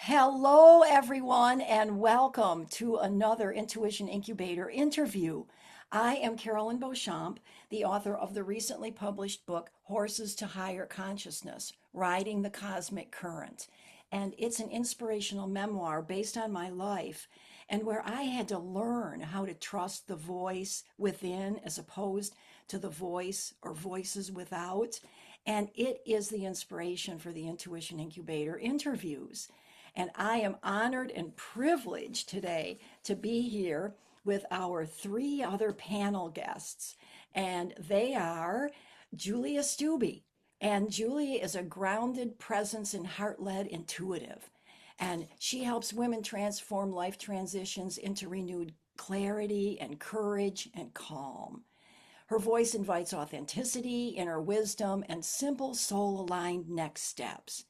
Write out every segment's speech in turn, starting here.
Hello, everyone, and welcome to another Intuition Incubator interview. I am Carolyn Beauchamp, the author of the recently published book, Horses to Higher Consciousness, Riding the Cosmic Current. And it's an inspirational memoir based on my life and where I had to learn how to trust the voice within as opposed to the voice or voices without. And it is the inspiration for the Intuition Incubator interviews. And I am honored and privileged today to be here with our three other panel guests. And they are Julia Stubbe. And Julia is a grounded presence and heart led intuitive. And she helps women transform life transitions into renewed clarity and courage and calm. Her voice invites authenticity, inner wisdom, and simple soul aligned next steps.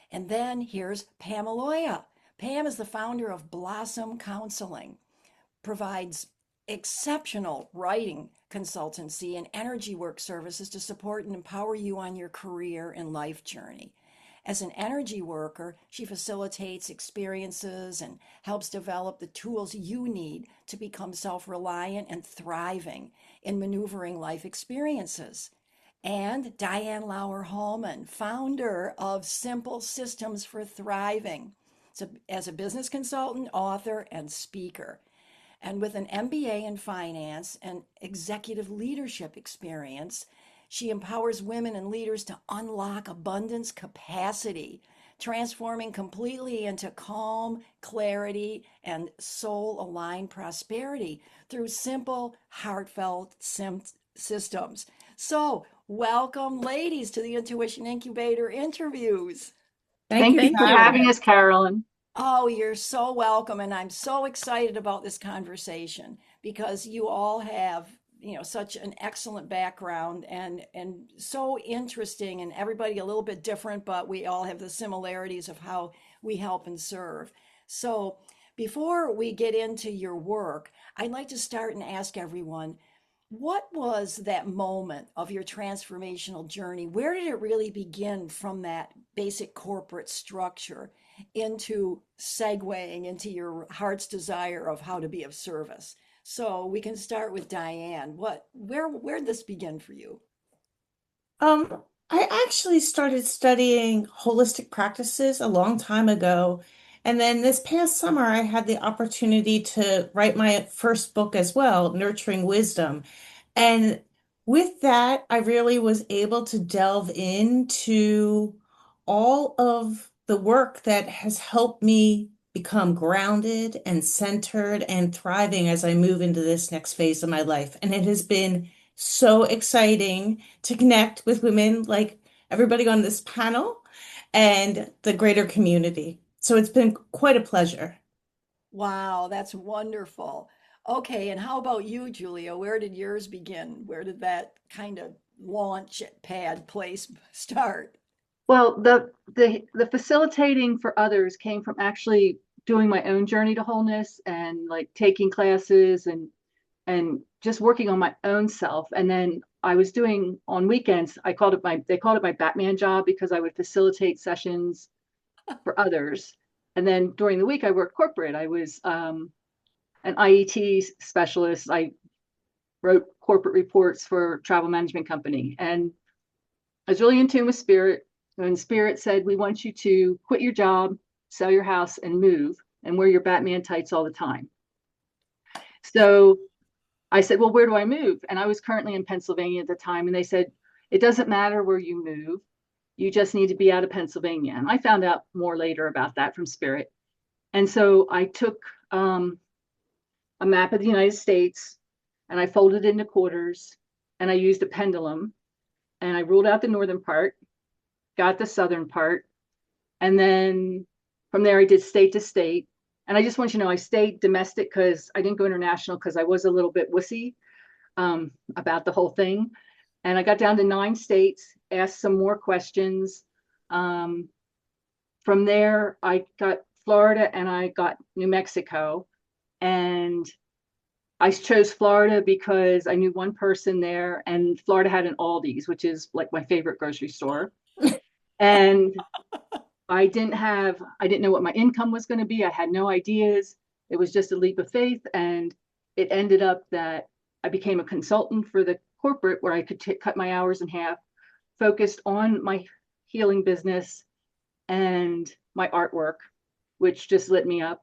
And then here's Pam Aloia. Pam is the founder of Blossom Counseling, provides exceptional writing consultancy and energy work services to support and empower you on your career and life journey. As an energy worker, she facilitates experiences and helps develop the tools you need to become self reliant and thriving in maneuvering life experiences. And Diane Hallman, founder of Simple Systems for Thriving, so as a business consultant, author, and speaker. And with an MBA in finance and executive leadership experience, she empowers women and leaders to unlock abundance capacity, transforming completely into calm, clarity, and soul aligned prosperity through simple, heartfelt systems. So, welcome, ladies, to the Intuition Incubator interviews. Thank Thank you, you for Carol. having us, Carolyn. Oh, you're so welcome. And I'm so excited about this conversation because you all have, such an excellent background and so interesting and everybody a little bit different, but we all have the similarities of how we help and serve. So before we get into your work, I'd like to start and ask everyone, what was that moment of your transformational journey? Where did it really begin from that basic corporate structure into segueing into your heart's desire of how to be of service? So we can start with Diane. Where did this begin for you? I actually started studying holistic practices a long time ago. And then this past summer, I had the opportunity to write my first book as well, Nurturing Wisdom. And with that, I really was able to delve into all of the work that has helped me become grounded and centered and thriving as I move into this next phase of my life. And it has been so exciting to connect with women like everybody on this panel and the greater community. So it's been quite a pleasure. Wow, that's wonderful. Okay, and how about you, Julia? Where did yours begin? Where did that kind of launch pad place start? Well, the facilitating for others came from actually doing my own journey to wholeness and like taking classes and just working on my own self. And then I was doing on weekends, they called it my Batman job because I would facilitate sessions for others. And then during the week I worked corporate. I was an IET specialist. I wrote corporate reports for a travel management company. And I was really in tune with spirit. When spirit said, we want you to quit your job, sell your house, and move and wear your Batman tights all the time. So I said, well, where do I move? And I was currently in Pennsylvania at the time. And they said, it doesn't matter where you move. You just need to be out of Pennsylvania. And I found out more later about that from spirit. And so I took a map of the United States and I folded it into quarters and I used a pendulum and I ruled out the northern part, got the southern part, and then from there I did state to state. And I just want you to know I stayed domestic because I didn't go international because I was a little bit wussy about the whole thing. And I got down to 9 states, asked some more questions. Um, from there, I got Florida and I got New Mexico. And I chose Florida because I knew one person there, and Florida had an Aldi's, which is like my favorite grocery store. And I didn't know what my income was going to be. I had no ideas. It was just a leap of faith. And it ended up that I became a consultant for the corporate where I could cut my hours in half, focused on my healing business and my artwork, which just lit me up.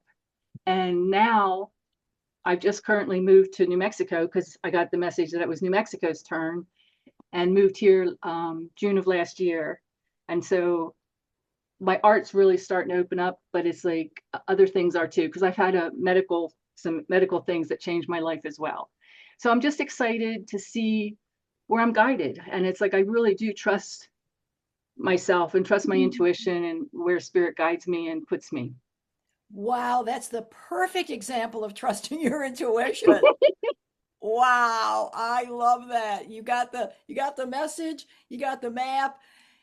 And now I've just currently moved to New Mexico because I got the message that it was New Mexico's turn and moved here June of last year. And so my art's really starting to open up, but it's like other things are too, because I've had some medical things that changed my life as well. So I'm just excited to see where I'm guided. And it's like I really do trust myself and trust my intuition and where spirit guides me and puts me. Wow, that's the perfect example of trusting your intuition. Wow, I love that. You got the message, you got the map.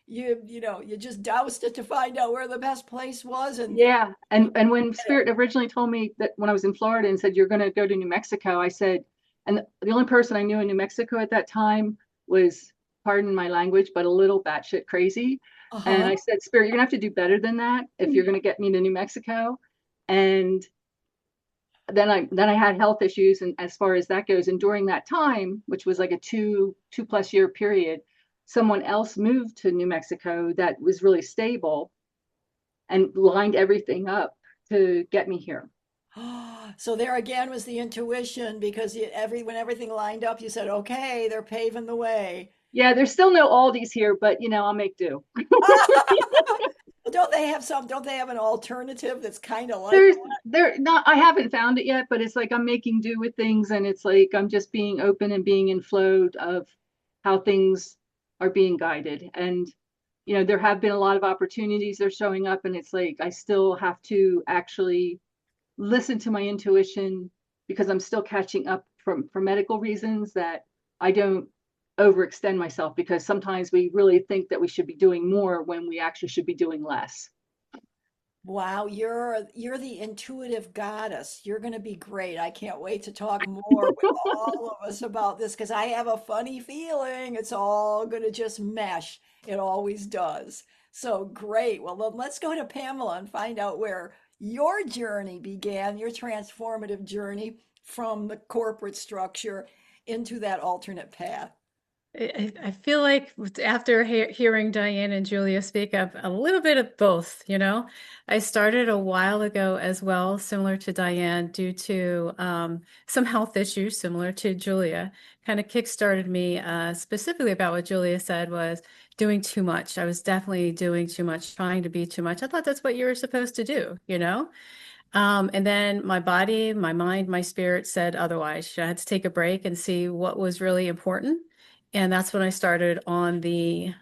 You just doused it to find out where the best place was and Yeah. you And when did it. spirit originally told me that when I was in Florida and said you're going to go to New Mexico, I said, and the only person I knew in New Mexico at that time was, pardon my language, but a little batshit crazy. And Uh-huh. I said, Spirit, you're gonna have to do better than that if you're gonna get me to New Mexico. And then I had health issues, and as far as that goes, and during that time, which was like a two plus year period, someone else moved to New Mexico that was really stable and lined everything up to get me here. So there again was the intuition because when everything lined up, you said, "Okay, they're paving the way." Yeah, there's still no Aldi's here, but I'll make do. Don't they have an alternative that's kind of like There's there not I haven't found it yet, but it's like I'm making do with things, and it's like I'm just being open and being in flow of how things are being guided. And there have been a lot of opportunities they're showing up, and it's like I still have to actually listen to my intuition because I'm still catching up from for medical reasons, that I don't overextend myself, because sometimes we really think that we should be doing more when we actually should be doing less. Wow, you're the intuitive goddess. You're going to be great. I can't wait to talk more with all of us about this because I have a funny feeling it's all going to just mesh. It always does. So great. Well, then let's go to Pamela and find out where your journey began, your transformative journey from the corporate structure into that alternate path. I feel like after hearing Diane and Julia speak up, a little bit of both, you know. I started a while ago as well, similar to Diane, due to some health issues, similar to Julia. Kind of kickstarted me, specifically about what Julia said was doing too much. I was definitely doing too much, trying to be too much. I thought that's what you were supposed to do, you know? And then my body, my mind, my spirit said otherwise. I had to take a break and see what was really important. And that's when I started on the,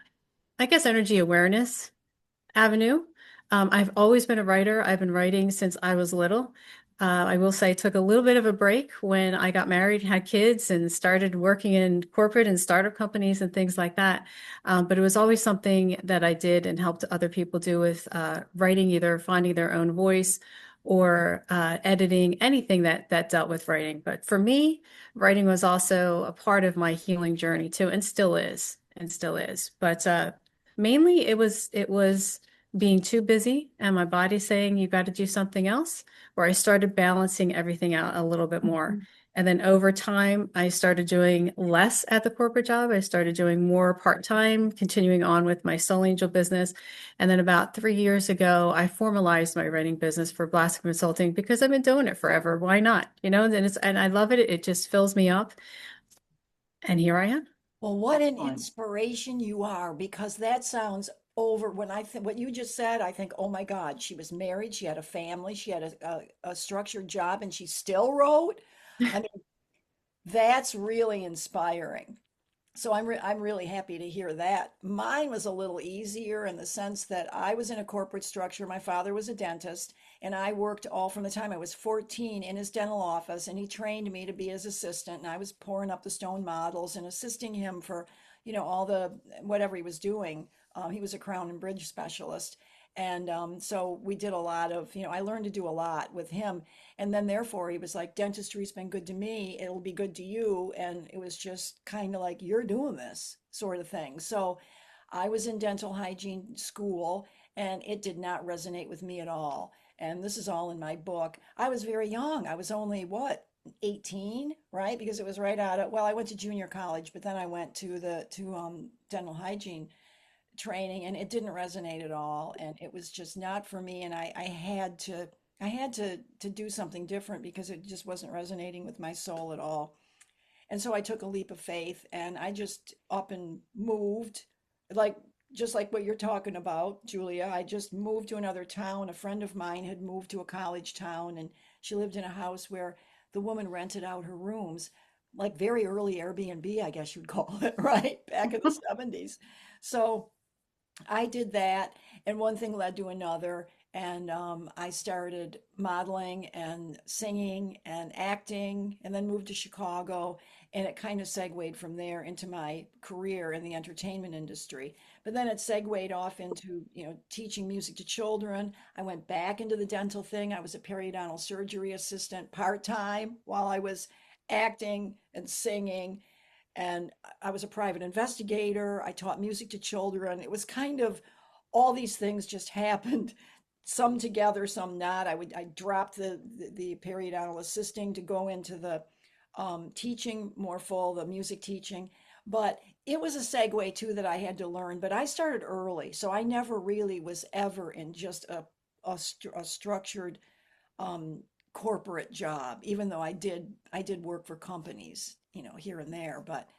I guess, energy awareness avenue. I've always been a writer. I've been writing since I was little. I will say I took a little bit of a break when I got married, had kids, and started working in corporate and startup companies and things like that. But it was always something that I did and helped other people do with writing, either finding their own voice or editing, anything that dealt with writing. But for me, writing was also a part of my healing journey too, and still is, and still is. But mainly it was being too busy and my body saying you got to do something else, where I started balancing everything out a little bit more. And then over time, I started doing less at the corporate job. I started doing more part-time, continuing on with my Soul Angel business. And then about 3 years ago, I formalized my writing business for Blast Consulting because I've been doing it forever. Why not? You know, and I love it. It just fills me up. And here I am. Well, what an Excellent. inspiration you are, because that sounds over. When I think what you just said, I think, oh my God, she was married, she had a family, she had a structured job, and she still wrote. I mean, that's really inspiring. So I'm really happy to hear that. Mine was a little easier in the sense that I was in a corporate structure. My father was a dentist, and I worked all from the time I was 14 in his dental office, and he trained me to be his assistant, and I was pouring up the stone models and assisting him for, all the whatever he was doing. He was a crown and bridge specialist. And so we did a lot of, I learned to do a lot with him. And then therefore he was like, dentistry's been good to me, it'll be good to you. And it was just kind of like, you're doing this sort of thing. So I was in dental hygiene school, and it did not resonate with me at all. And this is all in my book. I was very young. I was only what, 18, right? Because it was right out of, well, I went to junior college, but then I went to dental hygiene training, and it didn't resonate at all, and it was just not for me. And I had to do something different because it just wasn't resonating with my soul at all. And so I took a leap of faith, and I just up and moved, like just like what you're talking about, Julia. I just moved to another town. A friend of mine had moved to a college town, and she lived in a house where the woman rented out her rooms, like very early Airbnb, I guess you'd call it, right? Back in the 70s. So I did that, and one thing led to another. And I started modeling and singing and acting, and then moved to Chicago. And it kind of segued from there into my career in the entertainment industry. But then it segued off into, teaching music to children. I went back into the dental thing. I was a periodontal surgery assistant part-time while I was acting and singing, and I was a private investigator. I taught music to children. It was kind of all these things just happened, some together, some not. I dropped the periodontal assisting to go into the teaching more full, the music teaching. But it was a segue too that I had to learn. But I started early, so I never really was ever in just a structured um, corporate job, even though I did work for companies, here and there. But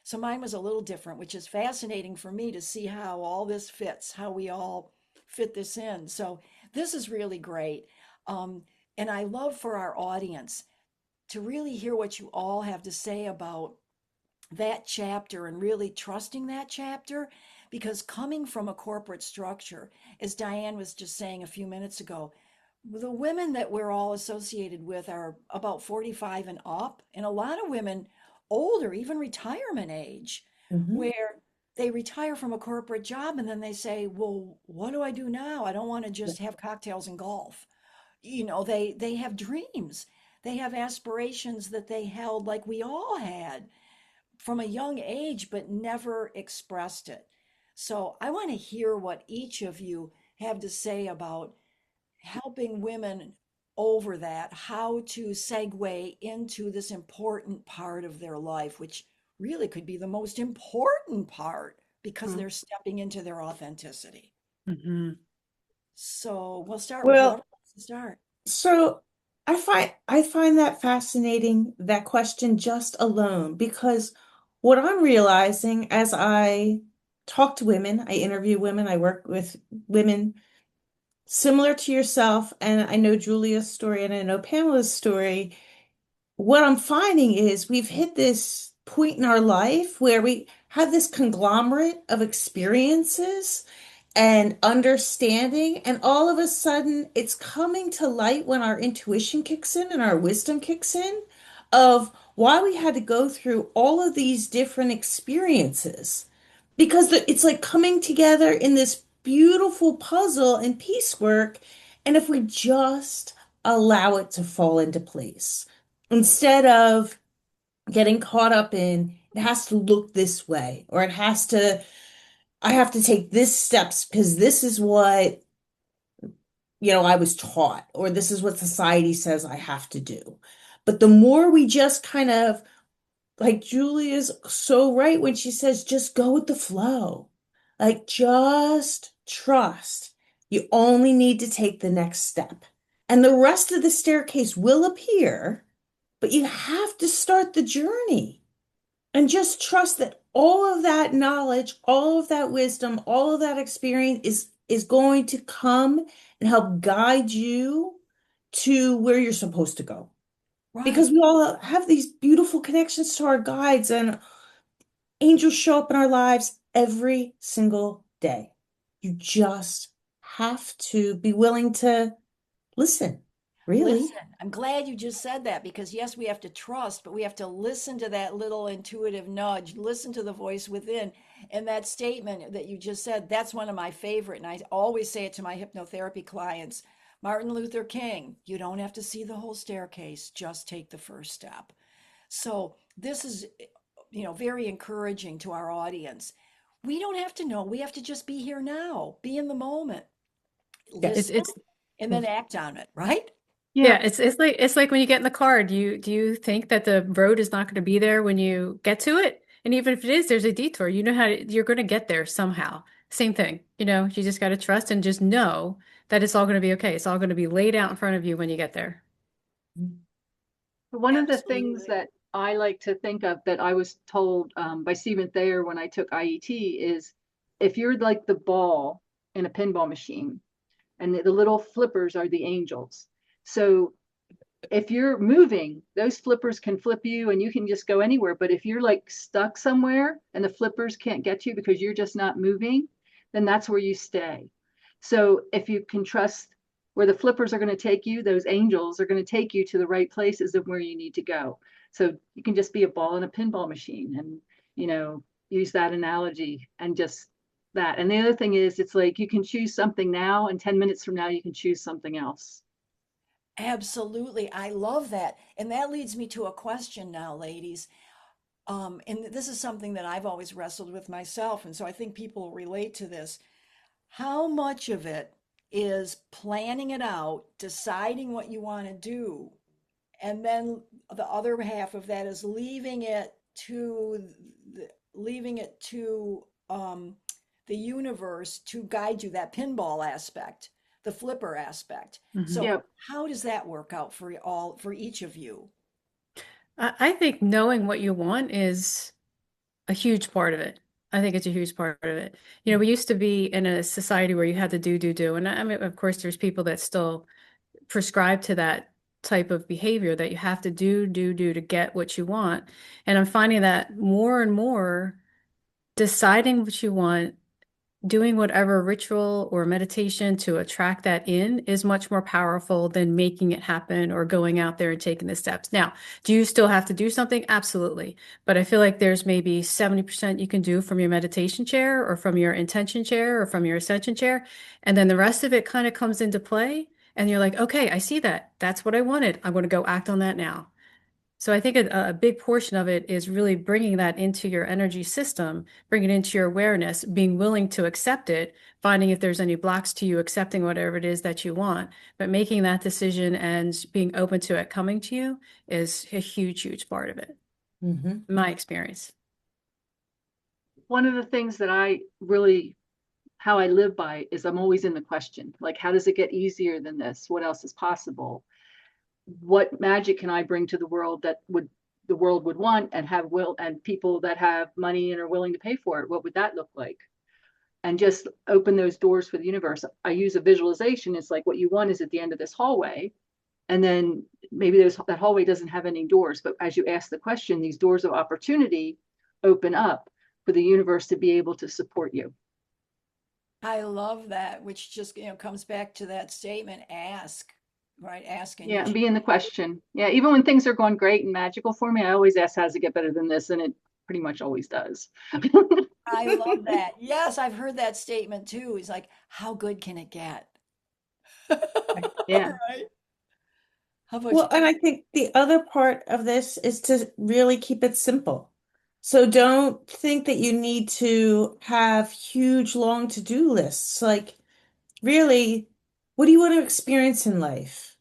so mine was a little different, which is fascinating for me to see how all this fits, how we all fit this in. So this is really great. Um, and I love for our audience to really hear what you all have to say about that chapter and really trusting that chapter, because coming from a corporate structure, as Diane was just saying a few minutes ago, the women that we're all associated with are about 45 and up, and a lot of women older, even retirement age, Mhm. where they retire from a corporate job and then they say, well, what do I do now? I don't want to just have cocktails and golf. They have dreams. They have aspirations that they held like we all had from a young age, but never expressed it. So I want to hear what each of you have to say about helping women over that, how to segue into this important part of their life, which really could be the most important part because Mm. they're stepping into their authenticity. Mhm. So we'll start with whoever Well, wants to start. so I find that fascinating, that question just alone, because what I'm realizing as I talk to women, I interview women, I work with women similar to yourself, and I know Julia's story and I know Pamela's story. What I'm finding is we've hit this point in our life where we have this conglomerate of experiences and understanding, and all of a sudden it's coming to light when our intuition kicks in and our wisdom kicks in of why we had to go through all of these different experiences. Because it's like coming together in this beautiful puzzle and piecework, and if we just allow it to fall into place instead of getting caught up in it has to look this way, or I have to take this steps because this is what, I was taught, or this is what society says I have to do. But the more we just kind of, like Julia's so right when she says, just go with the flow. Like, just trust. You only need to take the next step. And the rest of the staircase will appear, but you have to start the journey. And just trust that all of that knowledge, all of that wisdom, all of that experience is going to come and help guide you to where you're supposed to go. Because Right. we all have these beautiful connections to our guides, and angels show up in our lives every single day. You just have to be willing to listen, really. Listen, I'm glad you just said that because yes, we have to trust, but we have to listen to that little intuitive nudge, listen to the voice within. And that statement that you just said, that's one of my favorite. And I always say it to my hypnotherapy clients. Martin Luther King, you don't have to see the whole staircase, just take the first step. So this is, very encouraging to our audience. We don't have to know. We have to just be here now, be in the moment. Yes. listen It's and then act on it, right? Yeah. yeah, it's like when you get in the car, do you think that the road is not going to be there when you get to it? And even if it is, there's a detour. You know you're going to get there somehow. Same thing. You just got to trust and just know that it's all going to be okay. It's all going to be laid out in front of you when you get there. One of the things Absolutely. that I like to think of that I was told by Stephen Thayer when I took IET is if you're like the ball in a pinball machine and the little flippers are the angels. So if you're moving, those flippers can flip you and you can just go anywhere. But if you're like stuck somewhere and the flippers can't get you because you're just not moving, then that's where you stay. So if you can trust where the flippers are going to take you, those angels are going to take you to the right places of where you need to go. So you can just be a ball in a pinball machine and, use that analogy and just that. And the other thing is, it's like you can choose something now, and 10 minutes from now, you can choose something else. Absolutely. I love that. And that leads me to a question now, ladies. And this is something that I've always wrestled with myself. And so I think people will relate to this. How much of it is planning it out, deciding what you want to do, and then the other half of that is leaving it to the universe to guide you, that pinball aspect, the flipper aspect. Mhm. So Yeah. how does that work out for each of you? I think knowing what you want is a huge part of it. I think it's a huge part of it. We used to be in a society where you had to do. And I mean, of course, there's people that still prescribe to that type of behavior that you have to do to get what you want. And I'm finding that more and more deciding what you want, doing whatever ritual or meditation to attract that in is much more powerful than making it happen or going out there and taking the steps. Now, do you still have to do something? Absolutely. But I feel like there's maybe 70% you can do from your meditation chair or from your intention chair or from your ascension chair. And then the rest of it kind of comes into play. And you're like, okay, I see that. That's what I wanted. I'm going to go act on that now. So I think a big portion of it is really bringing that into your energy system, bringing it into your awareness, being willing to accept it, finding if there's any blocks to you accepting whatever it is that you want, but making that decision and being open to it coming to you is a huge, huge part of it, Hmm. in my experience. One of the things that how I live by is I'm always in the question, like, how does it get easier than this? What else is possible? What magic can I bring to the world that the world would want and have will and people that have money and are willing to pay for it? What would that look like? And just open those doors for the universe. I use a visualization. It's like what you want is at the end of this hallway. And then maybe that hallway doesn't have any doors, but as you ask the question, these doors of opportunity open up for the universe to be able to support you. I love that, which just, comes back to that statement, ask, right? Ask and you Yeah, and shall. be in the question. Yeah, even when things are going great and magical for me, I always ask, how does it get better than this? And it pretty much always does. I love that. Yes, I've heard that statement too. He's like, how good can it get? Yeah. Right? How about Well, you? and I think the other part of this is to really keep it simple. So don't think that you need to have huge, long to-do lists. Like, really, what do you want to experience in life?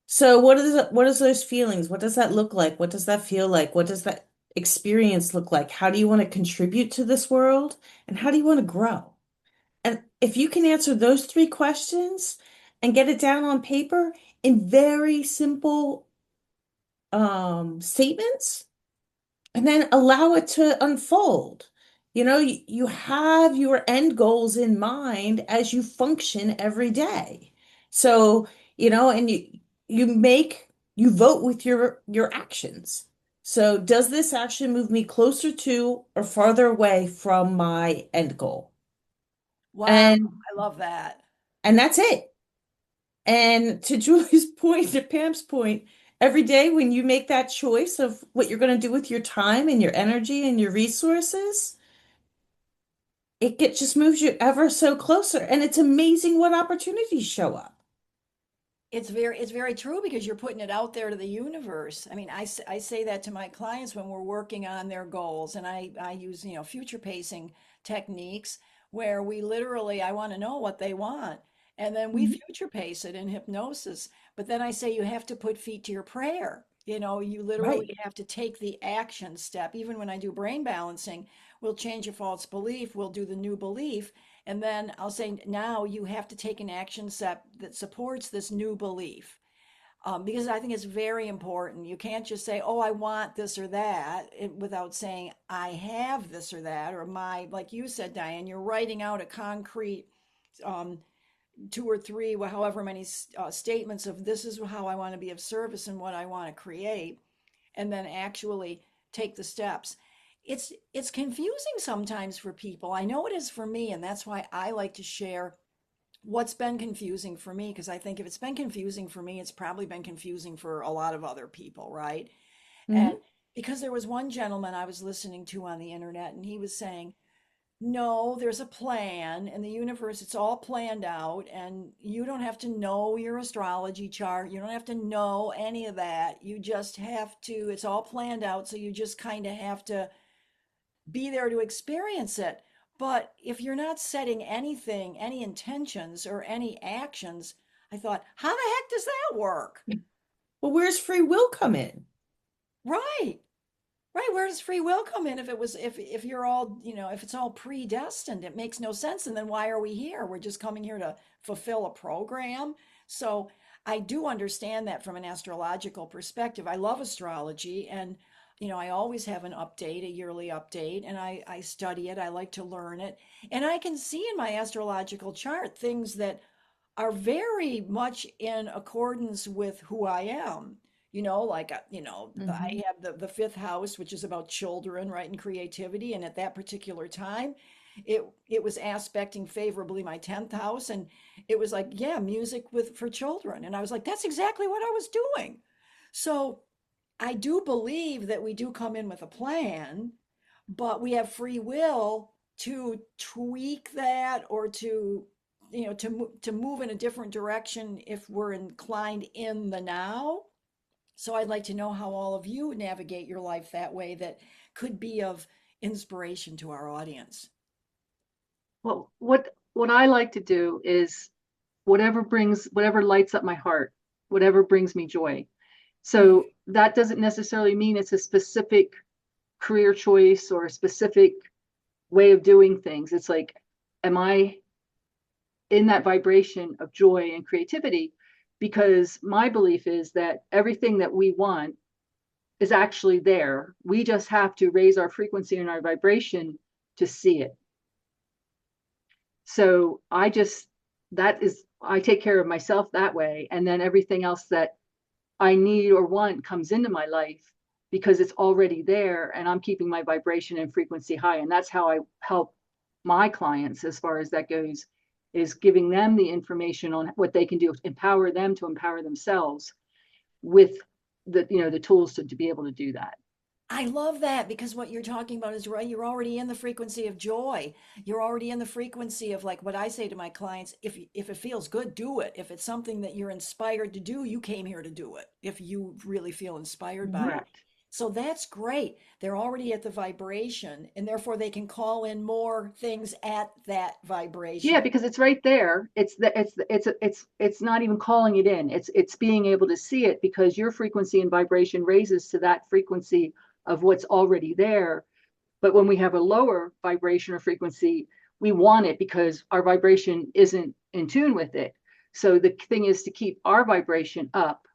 So what is those feelings? What does that look like? What does that feel like? What does that experience look like? How do you want to contribute to this world? And how do you want to grow? And if you can answer those three questions and get it down on paper in very simple statements, and then allow it to unfold. You have your end goals in mind as you function every day. So, and you vote with your actions. So, does this action move me closer to or farther away from my end goal? Wow, And I love that. and that's it. And to Julie's point, to Pam's point, every day when you make that choice of what you're going to do with your time and your energy and your resources, just moves you ever so closer. And it's amazing what opportunities show up. It's very true because you're putting it out there to the universe. I mean, I say that to my clients when we're working on their goals, and I use, future pacing techniques where we literally, I want to know what they want. And then we Mhm. future pace it in hypnosis. But then I say you have to put feet to your prayer. You Right. literally have to take the action step. Even when I do brain balancing, we'll change a false belief, we'll do the new belief. And then I'll say, now you have to take an action step that supports this new belief. Because I think it's very important. You can't just say, "Oh, I want this or that," without saying, "I have this or that," or like you said, Diane, you're writing out a concrete um, two or three, however many statements of this is how I want to be of service and what I want to create, and then actually take the steps. It's confusing sometimes for people. I know it is for me, and that's why I like to share what's been confusing for me, because I think if it's been confusing for me, it's probably been confusing for a lot of other people, right? And Hmm. because there was one gentleman I was listening to on the internet, and he was saying, no, there's a plan in the universe. It's all planned out, and you don't have to know your astrology chart. You don't have to know any of that. You just have to, it's all planned out. So you just kind of have to be there to experience it. But if you're not setting anything, any intentions or any actions, I thought, how the heck does that work? Well, where's free will come in? Right. Right, where does free will come in if you're all, if it's all predestined, it makes no sense. And then why are we here? We're just coming here to fulfill a program. So I do understand that from an astrological perspective. I love astrology, and I always have an update, a yearly update, and I study it. I like to learn it. And I can see in my astrological chart things that are very much in accordance with who I am. Like, Hmm. I have the fifth house, which is about children, right, and creativity. And at that particular time, it was aspecting favorably my 10th house. And it was like, yeah, music for children. And I was like, that's exactly what I was doing. So I do believe that we do come in with a plan, but we have free will to tweak that or to move in a different direction if we're inclined in the now. So I'd like to know how all of you navigate your life that way that could be of inspiration to our audience. Well, what I like to do is whatever lights up my heart, whatever brings me joy. Mm. So that doesn't necessarily mean it's a specific career choice or a specific way of doing things. It's like, am I in that vibration of joy and creativity? Because my belief is that everything that we want is actually there. We just have to raise our frequency and our vibration to see it. So I take care of myself that way. And then everything else that I need or want comes into my life because it's already there and I'm keeping my vibration and frequency high. And that's how I help my clients as far as that goes, is giving them the information on what they can do, empower them to empower themselves with the tools to be able to do that. I love that because what you're talking about is right. You're already in the frequency of joy. You're already in the frequency of, like, what I say to my clients, if it feels good, do it. If it's something that you're inspired to do, you came here to do it. If you really feel inspired by Hmm. it. Correct. So that's great. They're already at the vibration, and therefore they can call in more things at that Yeah, vibration. because it's right there. It's not even calling it in. It's being able to see it because your frequency and vibration raises to that frequency of what's already there. But when we have a lower vibration or frequency, we want it because our vibration isn't in tune with it. So the thing is to keep our vibration up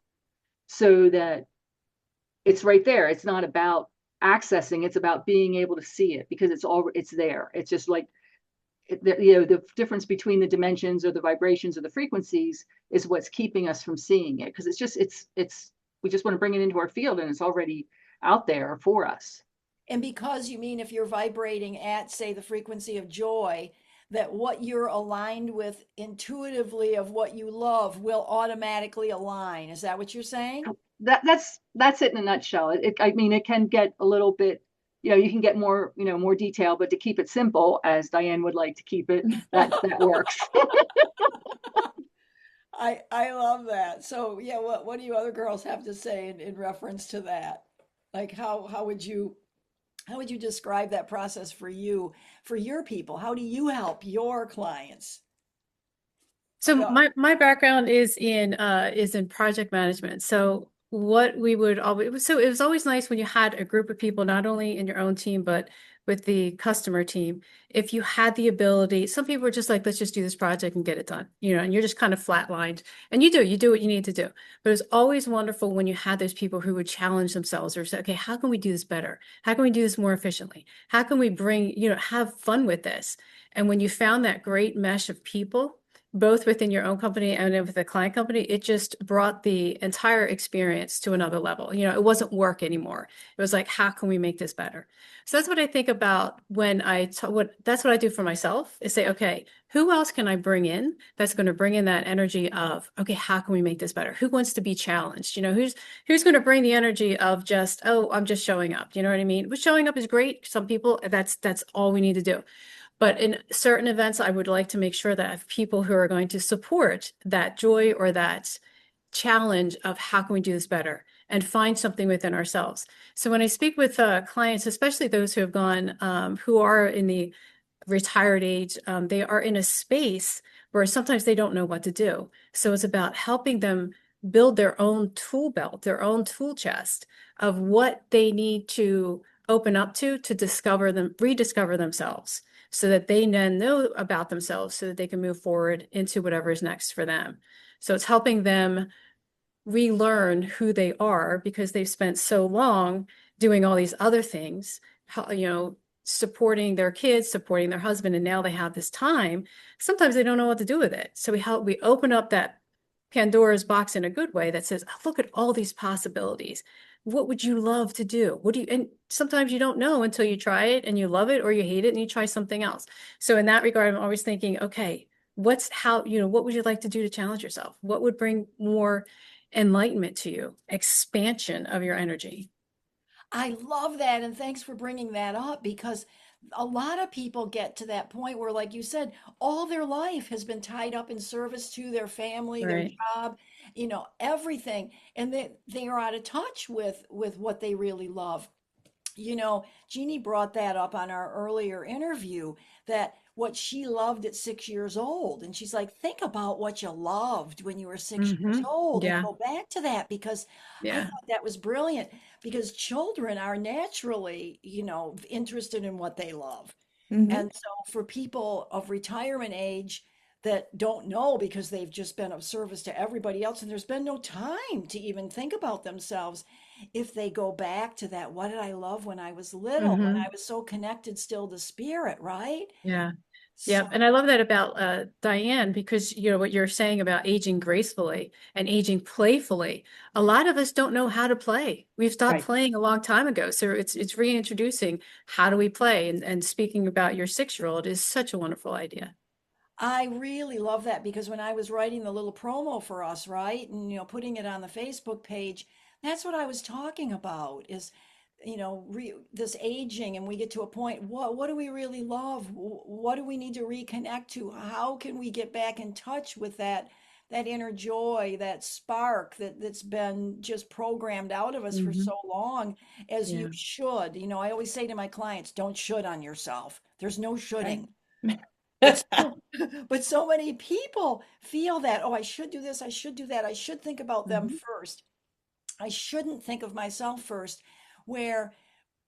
so that it's right there. It's not about accessing, it's about being able to see it because it's there. It's just like the difference between the dimensions or the vibrations or the frequencies is what's keeping us from seeing it because it's we just want to bring it into our field and it's already out there for us. And because you mean if you're vibrating at, say, the frequency of joy, that what you're aligned with intuitively of what you love will automatically align. Is that what you're saying? That's it in a nutshell. I mean, it can get a little bit, you can get more detail, but to keep it simple, as Diane would like to keep it, that works. I love that. So yeah, what do you other girls have to say in reference to that? Like how would you describe that process for you, for your people? How do you help your clients? So Yeah. my background is in project management. So what we would always so it was always nice when you had a group of people, not only in your own team, but with the customer team. If you had the ability, some people are just like, let's just do this project and get it done, and you're just kind of flatlined. And you do what you need to do. But it's always wonderful when you had those people who would challenge themselves or say, okay, how can we do this better? How can we do this more efficiently? How can we bring, have fun with this? And when you found that great mesh of people, both within your own company and then with the client company, it just brought the entire experience to another level. It wasn't work anymore. It was like, how can we make this better? So that's what I think about when that's what I do for myself is say, okay, who else can I bring in that's going to bring in that energy of, okay, how can we make this better? Who wants to be challenged? Who's going to bring the energy of just, oh, I'm just showing up. You know what I mean? But showing up is great. Some people, that's all we need to do. But in certain events, I would like to make sure that I have people who are going to support that joy or that challenge of how can we do this better and find something within ourselves. So when I speak with clients, especially those who have gone, who are in the retired age, they are in a space where sometimes they don't know what to do. So it's about helping them build their own tool belt, their own tool chest of what they need to open up to rediscover themselves so that they then know about themselves so that they can move forward into whatever is next for them. So it's helping them relearn who they are because they've spent so long doing all these other things, supporting their kids, supporting their husband, and now they have this time. Sometimes they don't know what to do with it. So we open up that Pandora's box in a good way that says, oh, look at all these possibilities. What would you love to do? And sometimes you don't know until you try it and you love it or you hate it and you try something else. So in that regard, I'm always thinking, okay, what would you like to do to challenge yourself? What would bring more enlightenment to you, expansion of your energy? I love that. And thanks for bringing that up because a lot of people get to that point where, like you said, all their life has been tied up in service to their family, their Right. job, everything. And they are out of touch with what they really love. Jeannie brought that up on our earlier interview that what she loved at 6 years old. And she's like, think about what you loved when you were 6 years old and Yeah. go back to that because I Yeah. thought that was brilliant because children are naturally, interested in what they love. Hmm. And so for people of retirement age that don't know because they've just been of service to everybody else and there's been no time to even think about themselves, if they go back to that, what did I love when I was little, when I hmm was so connected still to spirit, right? Yeah. So Yeah. And I love that about Diane, because what you're saying about aging gracefully and aging playfully. A lot of us don't know how to play. We've stopped Right. playing a long time ago. So it's reintroducing how do we play? And speaking about your 6-year-old is such a wonderful idea. I really love that because when I was writing the little promo for us, right, and putting it on the Facebook page, that's what I was talking about is, this aging, and we get to a point, what do we really love? What do we need to reconnect to? How can we get back in touch with that inner joy, that spark that's been just programmed out of us for hmm so long, as you Yeah. should. I always say to my clients, don't should on yourself. There's no Right. shoulding. But so, but so many people feel that, oh, I should do this, I should do that, I should think about them hmm first. I shouldn't think of myself first, where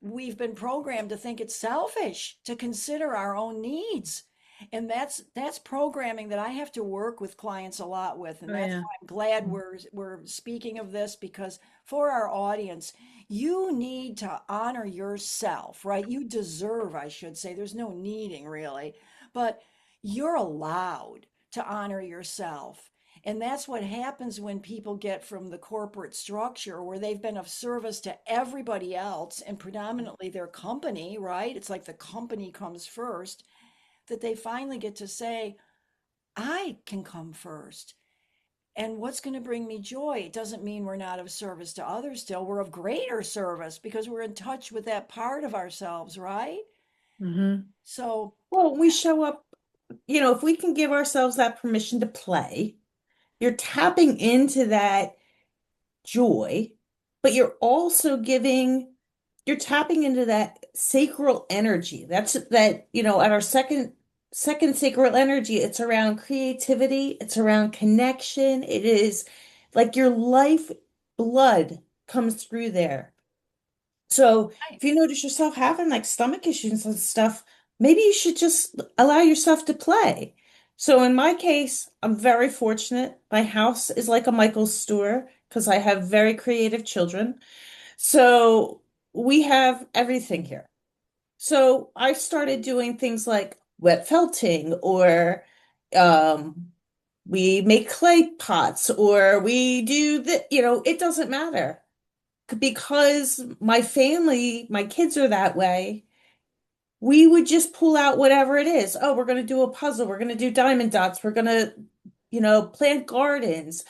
we've been programmed to think it's selfish to consider our own needs. And that's programming that I have to work with clients a lot with. And Oh, that's yeah. why I'm glad we're speaking of this because for our audience, you need to honor yourself, right? You deserve, I should say. There's no needing really, but you're allowed to honor yourself. And that's what happens when people get from the corporate structure where they've been of service to everybody else and predominantly their company, right? It's like the company comes first, that they finally get to say, I can come first. And what's going to bring me joy? It doesn't mean we're not of service to others still. We're of greater service because we're in touch with that part of ourselves, right? hmm So Well, we show up, if we can give ourselves that permission to play, you're tapping into that joy, but you're tapping into that sacral energy. That's that, at our second second sacral energy. It's around creativity, it's around connection. It is like your life blood comes through there. So Right. if you notice yourself having like stomach issues and stuff, maybe you should just allow yourself to play. So in my case, I'm very fortunate. My house is like a Michael's store because I have very creative children. So we have everything here. So I started doing things like wet felting, or um, we make clay pots, or we do it doesn't matter because my family, my kids are that way. We would just pull out whatever it is. Oh, we're going to do a puzzle. We're going to do diamond dots. We're going to, plant gardens.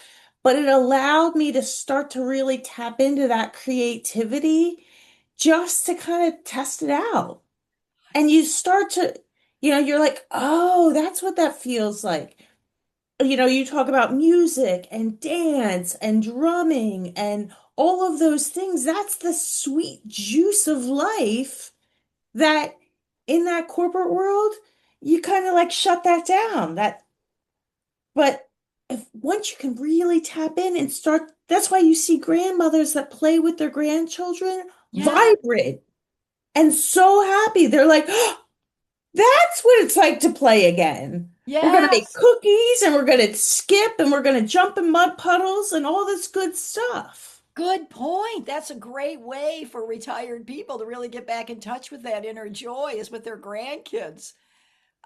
But it allowed me to start to really tap into that creativity just to kind of test it out. And you start to, you're like, oh, that's what that feels like. You talk about music and dance and drumming and all of those things. That's the sweet juice of life that in that corporate world, you kind of like shut that down. But if once you can really tap in and start, that's why you see grandmothers that play with their grandchildren Yeah. vibrant and so happy. They're like, that's what it's like to play again. We're going to make Yes. cookies and we're going to skip and we're going to jump in mud puddles and all this good stuff. Good point. That's a great way for retired people to really get back in touch with that inner joy is with their grandkids.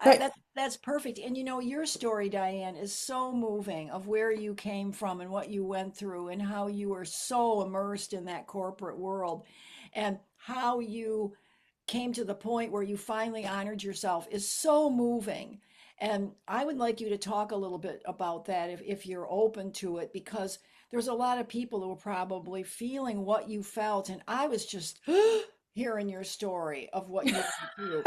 But That's perfect. And your story, Diane, is so moving of where you came from and what you went through and how you were so immersed in that corporate world and how you came to the point where you finally honored yourself is so moving. And I would like you to talk a little bit about that if you're open to it, because there's a lot of people who are probably feeling what you felt. And I was just hearing your story of what you went through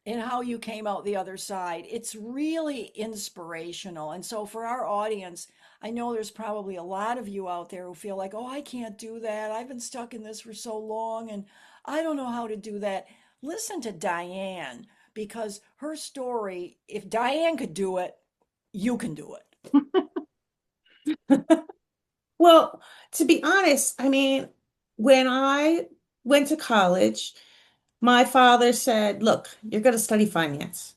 and how you came out the other side. It's really inspirational. And so, for our audience, I know there's probably a lot of you out there who feel like, oh, I can't do that. I've been stuck in this for so long and I don't know how to do that. Listen to Diane because her story, if Diane could do it, you can do it. well, to be honest, I mean, when I went to college, my father said, look, you're going to study finance,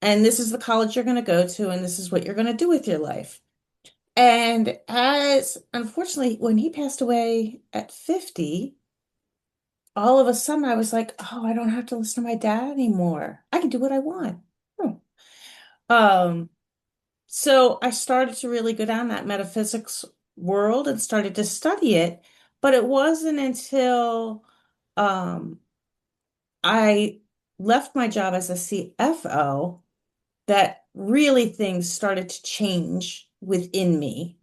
and this is the college you're going to go to, and this is what you're going to do with your life. And as unfortunately, when he passed away at 50, all of a sudden I was like, oh, I don't have to listen to my dad anymore. I can do what I want. Hmm. Um, so I started to really go down that metaphysics world and started to study it. But it wasn't until um, I left my job as a CFO that really things started to change within me.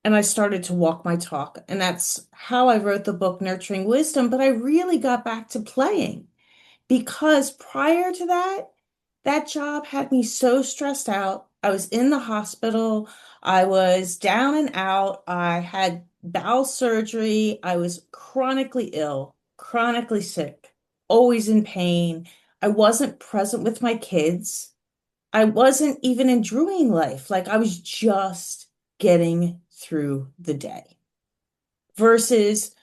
And I started to walk my talk. And that's how I wrote the book, Nurturing Wisdom. But I really got back to playing because prior to that, that job had me so stressed out. I was in the hospital. I was down and out. I had bowel surgery. I was chronically ill, chronically sick, always in pain. I wasn't present with my kids. I wasn't even enjoying life. Like I was just getting through the day versus,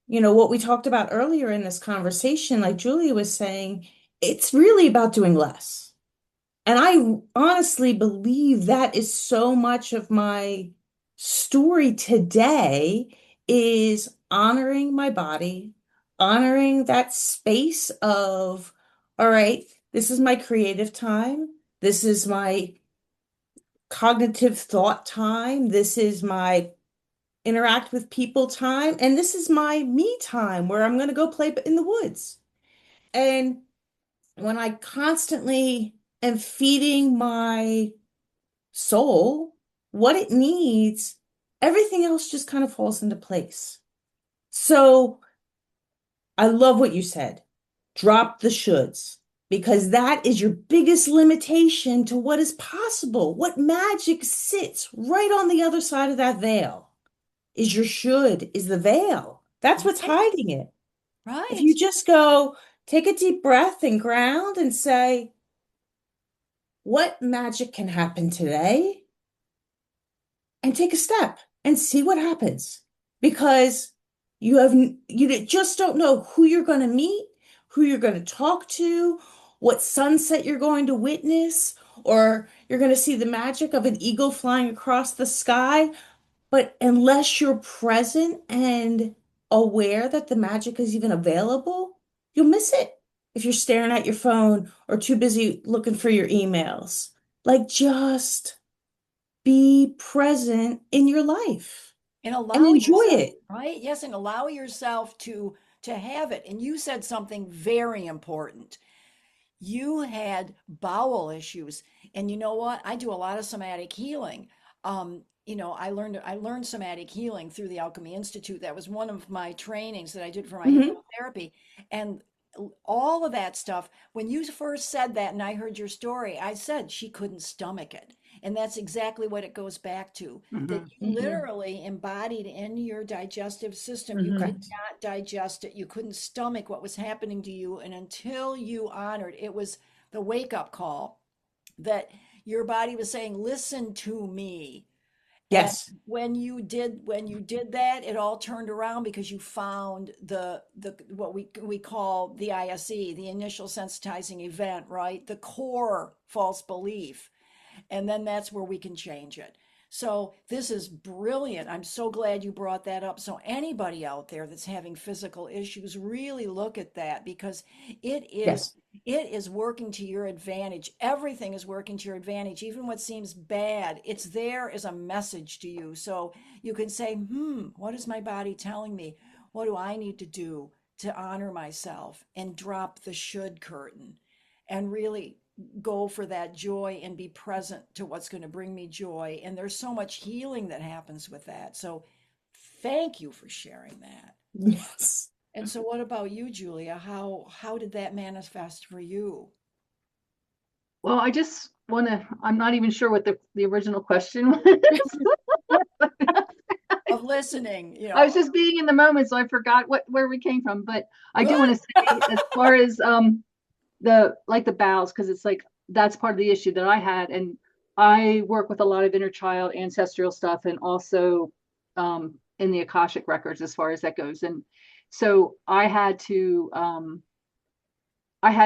what we talked about earlier in this conversation, like Julia was saying, it's really about doing less. And I honestly believe that is so much of my story today is honoring my body, honoring that space of, all right, this is my creative time. This is my cognitive thought time. This is my interact with people time. And this is my me time where I'm going to go play in the woods. And when I constantly am feeding my soul what it needs, everything else just kind of falls into place. So I love what you said. Drop the shoulds, because that is your biggest limitation to what is possible. What magic sits right on the other side of that veil is your should, is the veil. That's what's Right. hiding it. If you Right. just go, take a deep breath and ground and say, what magic can happen today and take a step and see what happens because you just don't know who you're going to meet, who you're going to talk to, what sunset you're going to witness, or you're going to see the magic of an eagle flying across the sky. But unless you're present and aware that the magic is even available, you'll miss it if you're staring at your phone or too busy looking for your emails. Like, just be present in your life And and allow enjoy yourself, it. right? Yes, and allow yourself to have it. And you said something very important. You had bowel issues. And you know what? I do a lot of somatic healing. I learned somatic healing through the Alchemy Institute. That was one of my trainings that I did for my Hmm. hypnotherapy. And all of that stuff, when you first said that and I heard your story, I said she couldn't stomach it. And that's exactly what it goes back to, that Mhm. you Hmm. literally embodied in your digestive system. You could Correct. not digest it. You couldn't stomach what was happening to you. And until you honored, it was the wake up call that your body was saying, listen to me. And Yes. when you did that, it all turned around because you found the what we call the ISE, the initial sensitizing event, right? The core false belief. And then that's where we can change it. So this is brilliant. I'm so glad you brought that up. So anybody out there that's having physical issues, really look at that because it is Yes. it is working to your advantage. Everything is working to your advantage. Even what seems bad, it's there as a message to you. So you can say, what is my body telling me? What do I need to do to honor myself and drop the should curtain and really go for that joy and be present to what's going to bring me joy. And there's so much healing that happens with that. So thank you for sharing that. Yes. And so what about you, Julia? How did that manifest for you? Well, I just want to, I'm not even sure what the original question was. Of listening, I was just being in the moment, so I forgot where we came from. But I do want good. to say, as far as the bowels, because it's like that's part of the issue that I had, and I work with a lot of inner child ancestral stuff, and also in the Akashic records as far as that goes. And so I had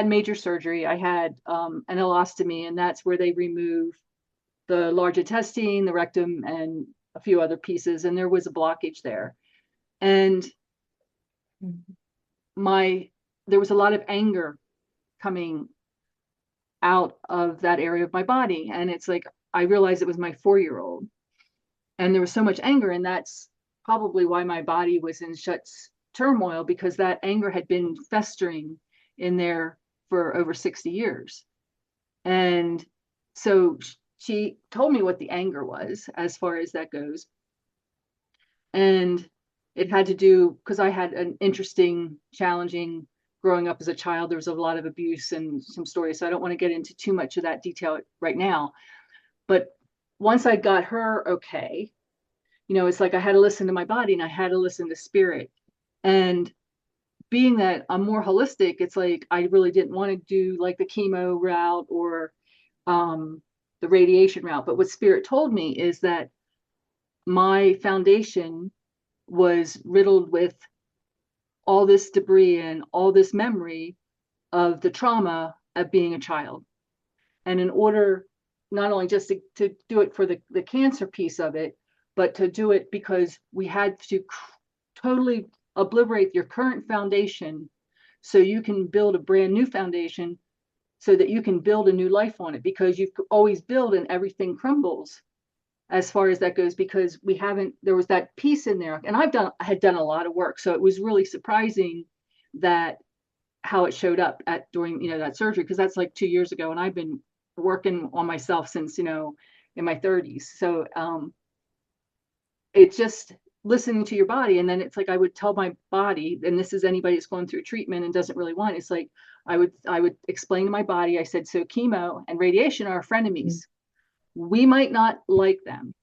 major surgery. I had an ileostomy, and that's where they remove the large intestine, the rectum, and a few other pieces. And there was a blockage there. And my there was a lot of anger coming out of that area of my body. And it's like I realized it was my 4-year-old. And there was so much anger, and that's probably why my body was in such turmoil, because that anger had been festering in there for over 60 years. And so she told me what the anger was as far as that goes. And it had to do because I had an interesting, challenging growing up as a child. There was a lot of abuse and some stories. So I don't want to get into too much of that detail right now. But once I got her okay, it's like I had to listen to my body and I had to listen to spirit. And being that I'm more holistic, it's like I really didn't want to do like the chemo route or um, the radiation route. But what spirit told me is that my foundation was riddled with all this debris and all this memory of the trauma of being a child. And in order not only just to do it for the cancer piece of it, but to do it because we had to totally obliterate your current foundation so you can build a brand new foundation so that you can build a new life on it, because you always build and everything crumbles as far as that goes, because there was that piece in there. And I had done a lot of work, so it was really surprising that how it showed up during that surgery, because that's like 2 years ago, and I've been working on myself since in my 30s. So it's just listening to your body. And then it's like I would tell my body, and this is anybody that's going through treatment and doesn't really want it, it's like I would explain to my body, I said, so chemo and radiation are frenemies. We might not like them,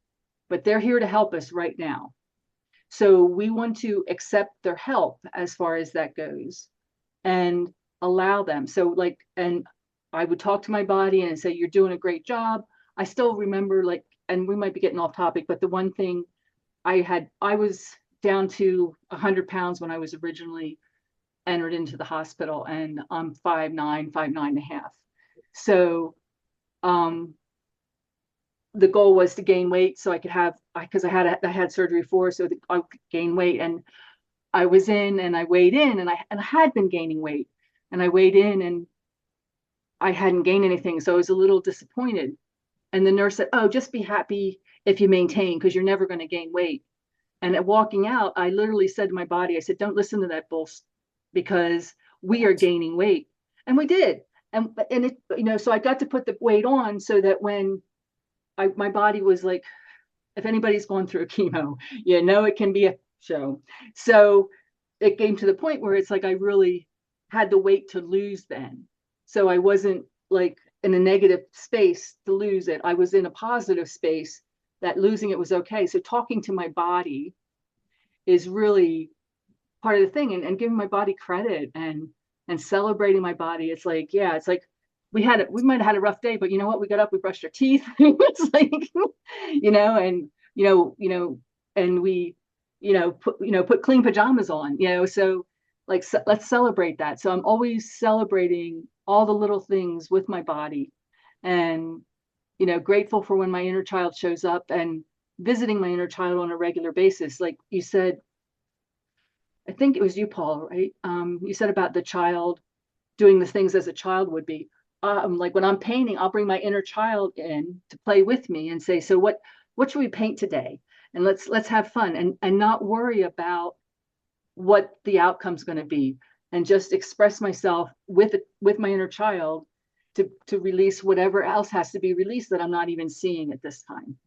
but they're here to help us right now. So we want to accept their help as far as that goes and allow them. So like, and I would talk to my body and say, you're doing a great job. I still remember, like, and we might be getting off topic, but the one thing I was down to 100 pounds when I was originally entered into the hospital, and I'm 5'9", 5'9.5". So the goal was to gain weight so I could have, because I had surgery before, so I could gain weight. And I was in and I weighed in, and I had been gaining weight, and I weighed in and I hadn't gained anything. So I was a little disappointed. And the nurse said, oh, just be happy if you maintain, because you're never going to gain weight. And at walking out, I literally said to my body, I said, don't listen to that bullshit, because we are gaining weight. And we did. And it, so I got to put the weight on so that when my body was like, if anybody's gone through a chemo, it can be a show. So it came to the point where it's like I really had the weight to lose then. So I wasn't like in a negative space to lose it. I was in a positive space that losing it was okay. So talking to my body is really part of the thing, and giving my body credit and celebrating my body. It's like, yeah, it's like we might have had a rough day, but you know what? We got up, we brushed our teeth. It's like, and and we, put clean pajamas on, so like, let's celebrate that. So I'm always celebrating all the little things with my body, and, grateful for when my inner child shows up, and visiting my inner child on a regular basis. Like you said, I think it was you, Paul, right? You said about the child doing the things as a child would be. Like when I'm painting, I'll bring my inner child in to play with me and say, so what should we paint today? And let's have fun, and not worry about what the outcome's going to be, and just express myself with my inner child to release whatever else has to be released that I'm not even seeing at this time.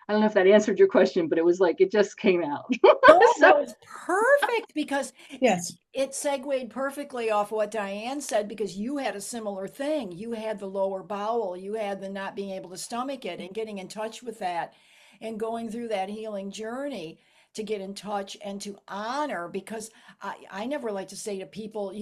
I don't know if that answered your question, but it was like, it just came out. No, So, that was perfect, because Yes. it segued perfectly off what Diane said, because you had a similar thing. You had the lower bowel, you had the not being able to stomach it, and getting in touch with that and going through that healing journey to get in touch and to honor. Because I never like to say to people,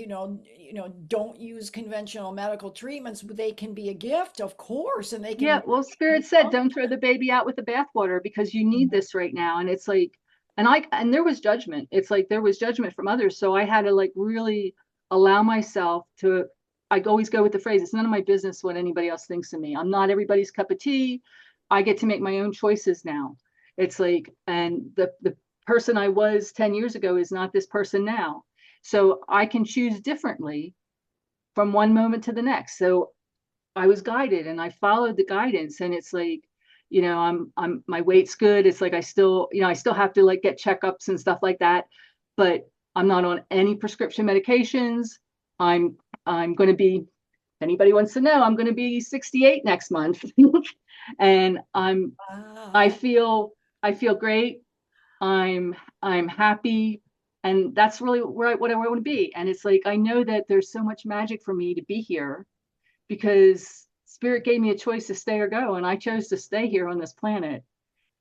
don't use conventional medical treatments. They can be a gift, of course, and they yeah, can well, be Spirit said, don't throw functional. the baby out with the bathwater, because you need this right now. And it's like, and there was judgment. It's like there was judgment from others. So I had to like really allow myself to, I always go with the phrase, it's none of my business what anybody else thinks of me. I'm not everybody's cup of tea. I get to make my own choices now. It's like, and the person I was 10 years ago is not this person now. So I can choose differently from one moment to the next. So I was guided and I followed the guidance, and it's like, I'm my weight's good. It's like, I still have to like get checkups and stuff like that, but I'm not on any prescription medications. I'm going to be, if anybody wants to know, I'm going to be 68 next month. And I Wow. feel, I feel great. I'm happy. And that's really what I want to be. And it's like, I know that there's so much magic for me to be here, because Spirit gave me a choice to stay or go, and I chose to stay here on this planet.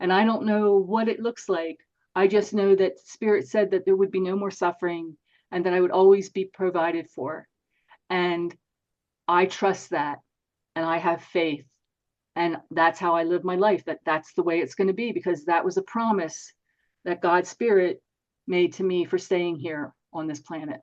And I don't know what it looks like. I just know that Spirit said that there would be no more suffering, and that I would always be provided for. And I trust that, and I have faith, and that's how I live my life. That's the way it's going to be, because that was a promise that God's Spirit made to me for staying here on this planet.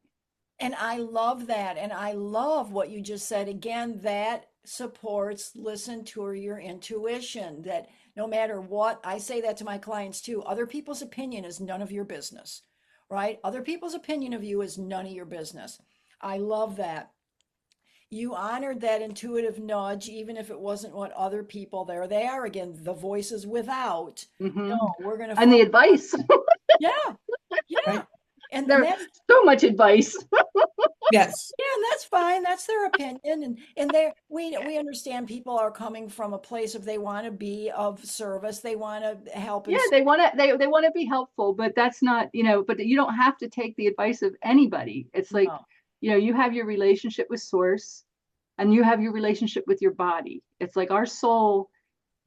And I love that. And I love what you just said. Again, that supports listen to your intuition, that no matter what, I say that to my clients too. Other people's opinion is none of your business, right? Other people's opinion of you is none of your business. I love that. You honored that intuitive nudge, even if it wasn't what other people, there they are again, the voices without. No, Mm-hmm. we're going to And the follow. advice, Yeah. Yeah. Right. And there's that's, so much advice. Yes. yeah, and that's fine. That's their opinion, and we understand people are coming from a place of they want to be of service, they want to help Yeah, and they want to be helpful, but that's not, but you don't have to take the advice of anybody. It's like, no. you have your relationship with source, and you have your relationship with your body. It's like our soul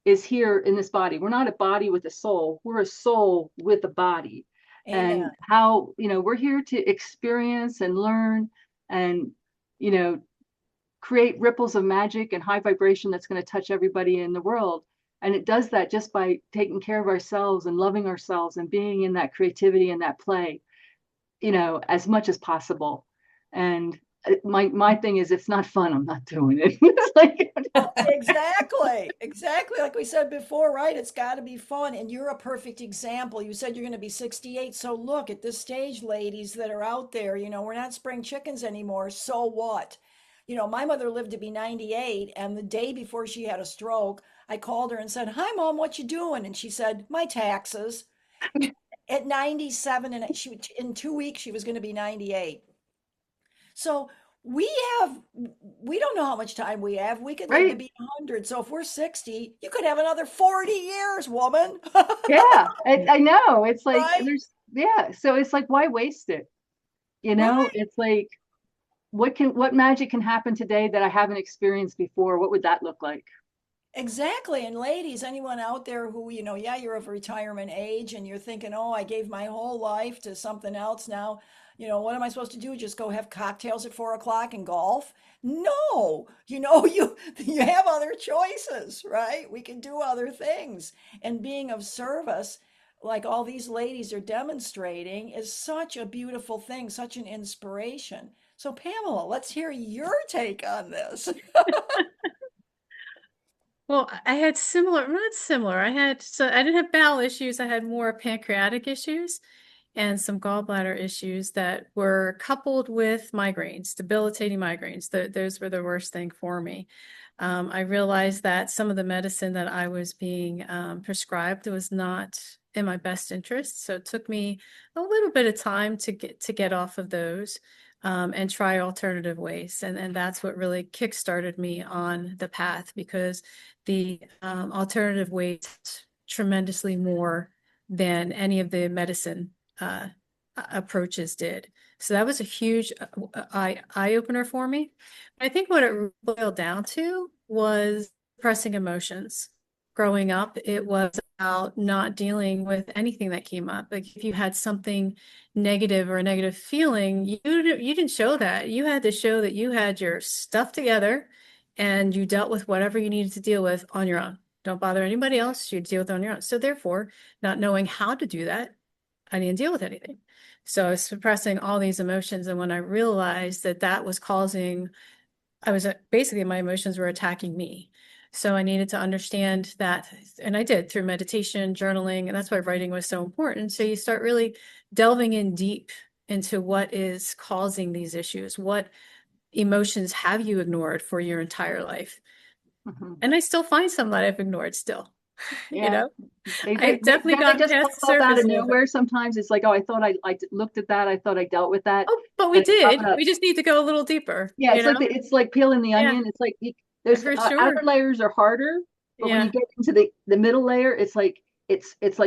is here in this body. We're not a body with a soul. We're a soul with a body. Amen. And how, we're here to experience and learn, and, you know, create ripples of magic and high vibration that's going to touch everybody in the world. And it does that just by taking care of ourselves and loving ourselves and being in that creativity and that play, as much as possible. And my thing is, if it's not fun, I'm not doing it. It's like, Exactly. Like we said before, right? It's got to be fun. And you're a perfect example. You said you're going to be 68. So look at this stage, ladies that are out there. We're not spring chickens anymore. So what? My mother lived to be 98, and the day before she had a stroke, I called her and said, "Hi, Mom, what you doing?" And she said, "My taxes." At 97, and in 2 weeks she was going to be 98. So we have, we don't know how much time we have. We could live to right. be 100. So if we're 60, you could have another 40 years, woman. Yeah, I know. It's like, Right? yeah. So it's like, why waste it? Right. It's like, what magic can happen today that I haven't experienced before? What would that look like? Exactly. And ladies, anyone out there who, yeah, you're of retirement age and you're thinking, oh, I gave my whole life to something else now. What am I supposed to do? Just go have cocktails at 4 o'clock and golf? No, you have other choices, right? We can do other things. And being of service, like all these ladies are demonstrating, is such a beautiful thing, such an inspiration. So, Pamela, let's hear your take on this. Well, I had similar, not similar. I didn't have bowel issues. I had more pancreatic issues and some gallbladder issues that were coupled with migraines, debilitating migraines. Those were the worst thing for me. I realized that some of the medicine that I was being prescribed was not in my best interest. So it took me a little bit of time to get off of those. And try alternative ways. And that's what really kickstarted me on the path, because the alternative ways tremendously more than any of the medicine uh, approaches did. So that was a huge eye opener for me. I think what it boiled down to was suppressing emotions. Growing up, it was about not dealing with anything that came up. Like if you had something negative or a negative feeling, you didn't show that. You had to show that you had your stuff together and you dealt with whatever you needed to deal with on your own. Don't bother anybody else. You deal with it on your own. So therefore, not knowing how to do that, I didn't deal with anything. So I was suppressing all these emotions. And when I realized that that was causing, basically my emotions were attacking me. So I needed to understand that, and I did through meditation, journaling, and that's why writing was so important. So you start really delving in deep into what is causing these issues. What emotions have you ignored for your entire life? Mhm. And I still find some that I've ignored still. You Yeah. know, I've definitely Don't they gotten just past pop the up out surface of a little bit. nowhere sometimes? It's like, oh, I thought I looked at that. I thought I dealt with that. Oh, but we And it's did. popping up. We just need to go a little deeper, Yeah, you know? it's like peeling the Yeah, onion. It's like those for outer sure. layers are harder, but when you Yeah. get into the middle layer, it's like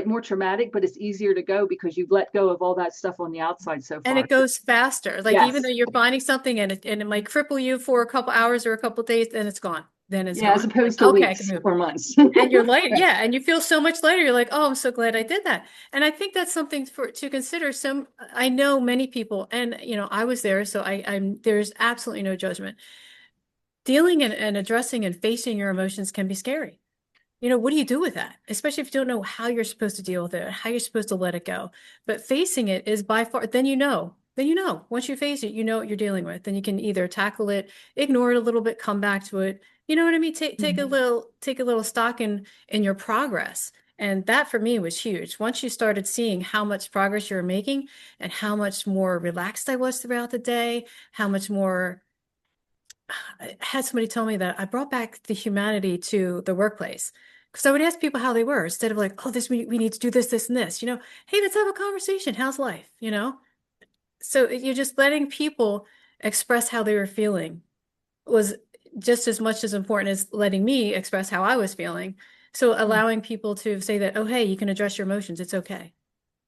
more traumatic, but it's easier to go because you've let go of all that stuff on the outside so And far. it goes faster. Like even though Yes. you're finding something and it might cripple you for a couple hours or a couple days, then it's gone. Then it's Yeah, as gone. Like, opposed to okay, I can weeks move. or months. And you're light, Right. yeah, and you feel so much lighter. You're like, oh, I'm so glad I did that. And I think that's something to consider. I know many people, and I was there, so there's absolutely no judgment. Dealing and addressing and facing your emotions can be scary. What do you do with that? Especially if you don't know how you're supposed to deal with it, how you're supposed to let it go. But facing it is by far, then once you face it, you know what you're dealing with. Then you can either tackle it, ignore it a little bit, come back to it. You know what I mean? Mhm. Take a little stock in your progress. And that for me was huge. Once you started seeing how much progress you were making and how much more relaxed I was throughout the day, how much more I had somebody tell me that I brought back the humanity to the workplace. Because I would ask people how they were instead of like, oh, we need to do this, this, and this. Hey, let's have a conversation. How's life? So you're just letting people express how they were feeling was just as much as important as letting me express how I was feeling. So allowing people to say that, oh, hey, you can address your emotions. It's okay.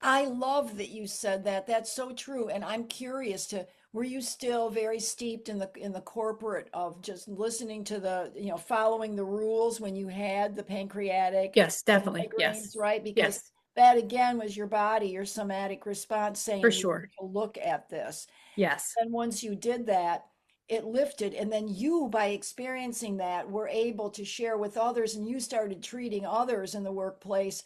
I love that you said that. That's so true. And I'm curious were you still very steeped in the corporate of just listening to following the rules when you had the pancreatic Yes, and definitely. migraines, Yes. right? Because Yes, that again was your body, your somatic response for saying you need sure. to look at this. Yes. And once you did that, it lifted. And then you, by experiencing that, were able to share with others, and you started treating others in the workplace,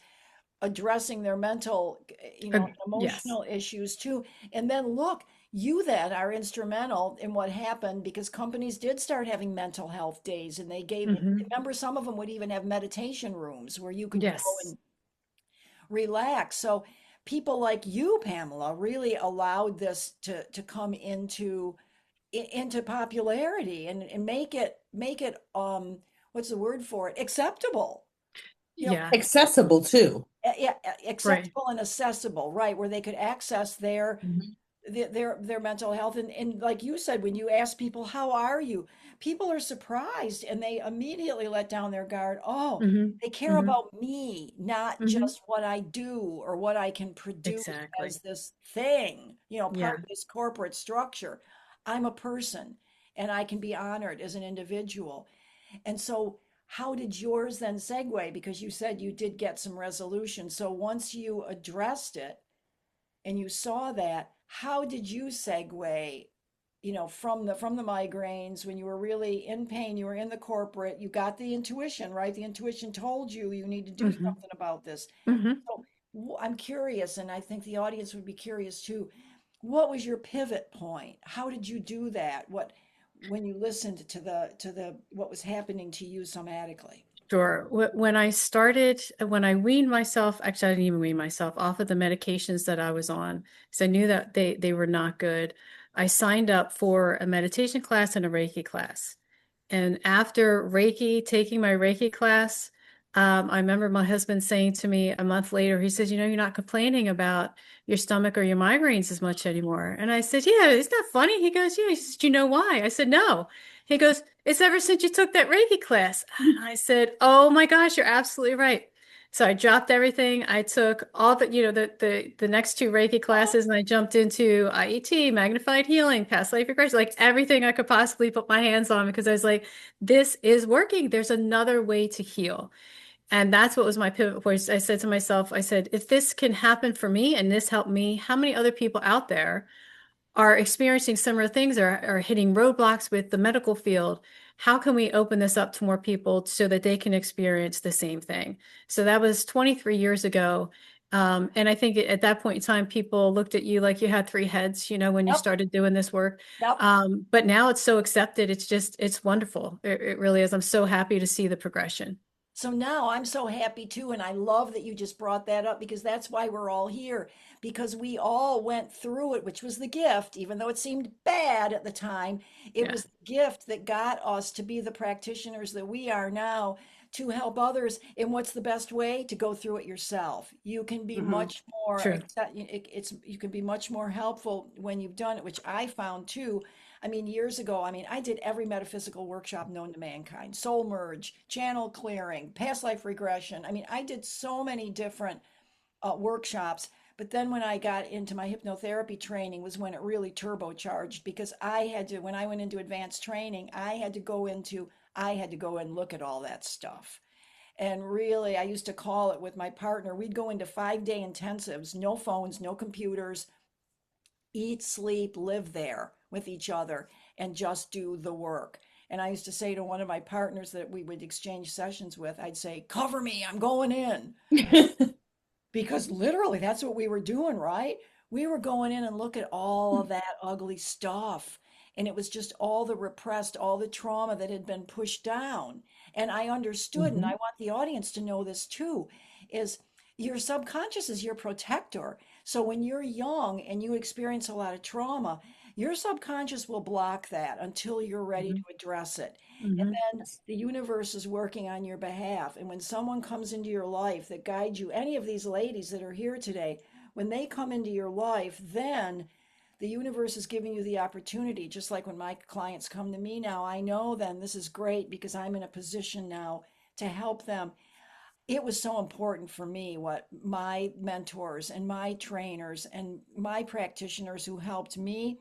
addressing their mental, Yes. emotional issues too. And then look, you then are instrumental in what happened, because companies did start having mental health days, and they gave, Hmm. remember, some of them would even have meditation rooms where you could go Yes. and relax. So people like you, Pamela, really allowed this to come into popularity, and make it what's the word for it, acceptable, you know, Yeah. Accessible too. yeah, Right. acceptable and accessible, right, where they could access their Mhm. their mental health. And like you said, when you ask people, how are you, people are surprised, and they immediately let down their guard. Oh, Hmm. they care Hmm. about me, not Hmm. just what I do or what I can produce Exactly. as this thing, part Yeah. of this corporate structure. I'm a person, and I can be honored as an individual. And so, how did yours then segue? Because you said you did get some resolution. So once you addressed it and you saw that, how did you segue, from the migraines, when you were really in pain, you were in the corporate, you got the intuition, right? The intuition told you you need to do Hmm. something about this. Hmm. So I'm curious, and I think the audience would be curious too. What was your pivot point? How did you do that? When you listened to the what was happening to you somatically? Sure. When I weaned myself, actually, I didn't even wean myself off of the medications that I was on, because I knew that they were not good. I signed up for a meditation class and a Reiki class. And after Reiki, taking my Reiki class, I remember my husband saying to me a month later, he says, you're not complaining about your stomach or your migraines as much anymore. And I said, yeah, isn't that funny? He goes, yeah. He says, do you know why? I said, no. He goes, it's ever since you took that Reiki class. And I said, oh my gosh, you're absolutely right. So I dropped everything. I took all the next two Reiki classes, and I jumped into IET, magnified healing, past life regression, like everything I could possibly put my hands on, because I was like, this is working. There's another way to heal. And that's what was my pivot point. I said to myself, I said, if this can happen for me and this helped me, how many other people out there are experiencing similar things, or are hitting roadblocks with the medical field? How can we open this up to more people so that they can experience the same thing? So that was 23 years ago. And I think at that point in time, people looked at you like you had three heads, when you Yep, started doing this work. yep. But now it's so accepted. It's wonderful. It really is. I'm so happy to see the progression. So now I'm so happy too, and I love that you just brought that up, because that's why we're all here, because we all went through it, which was the gift, even though it seemed bad at the time. It Yeah. was the gift that got us to be the practitioners that we are now, to help others. And what's the best way? To go through it yourself. You can be Hmm. much more True. you can be much more helpful when you've done it, which I found too. I mean, years ago, I did every metaphysical workshop known to mankind: soul merge, channel clearing, past life regression. I did so many different workshops. But then when I got into my hypnotherapy training was when it really turbocharged, because when I went into advanced training, I had to go and look at all that stuff. And really, I used to call it with my partner. We'd go into 5-day intensives, no phones, no computers, eat, sleep, live there with each other, and just do the work. And I used to say to one of my partners that we would exchange sessions with, I'd say, cover me, I'm going in. Because literally that's what we were doing, right? We were going in and look at all of that ugly stuff. And it was just all the repressed, all the trauma that had been pushed down. And I understood, and I Mhm. want the audience to know this too, is your subconscious is your protector. So when you're young and you experience a lot of trauma, your subconscious will block that until you're ready to Mhm. address it. And Hmm. then the universe is working on your behalf. And when someone comes into your life that guides you, any of these ladies that are here today, when they come into your life, then the universe is giving you the opportunity. Just like when my clients come to me now, I know then this is great, because I'm in a position now to help them. It was so important for me what my mentors and my trainers and my practitioners who helped me.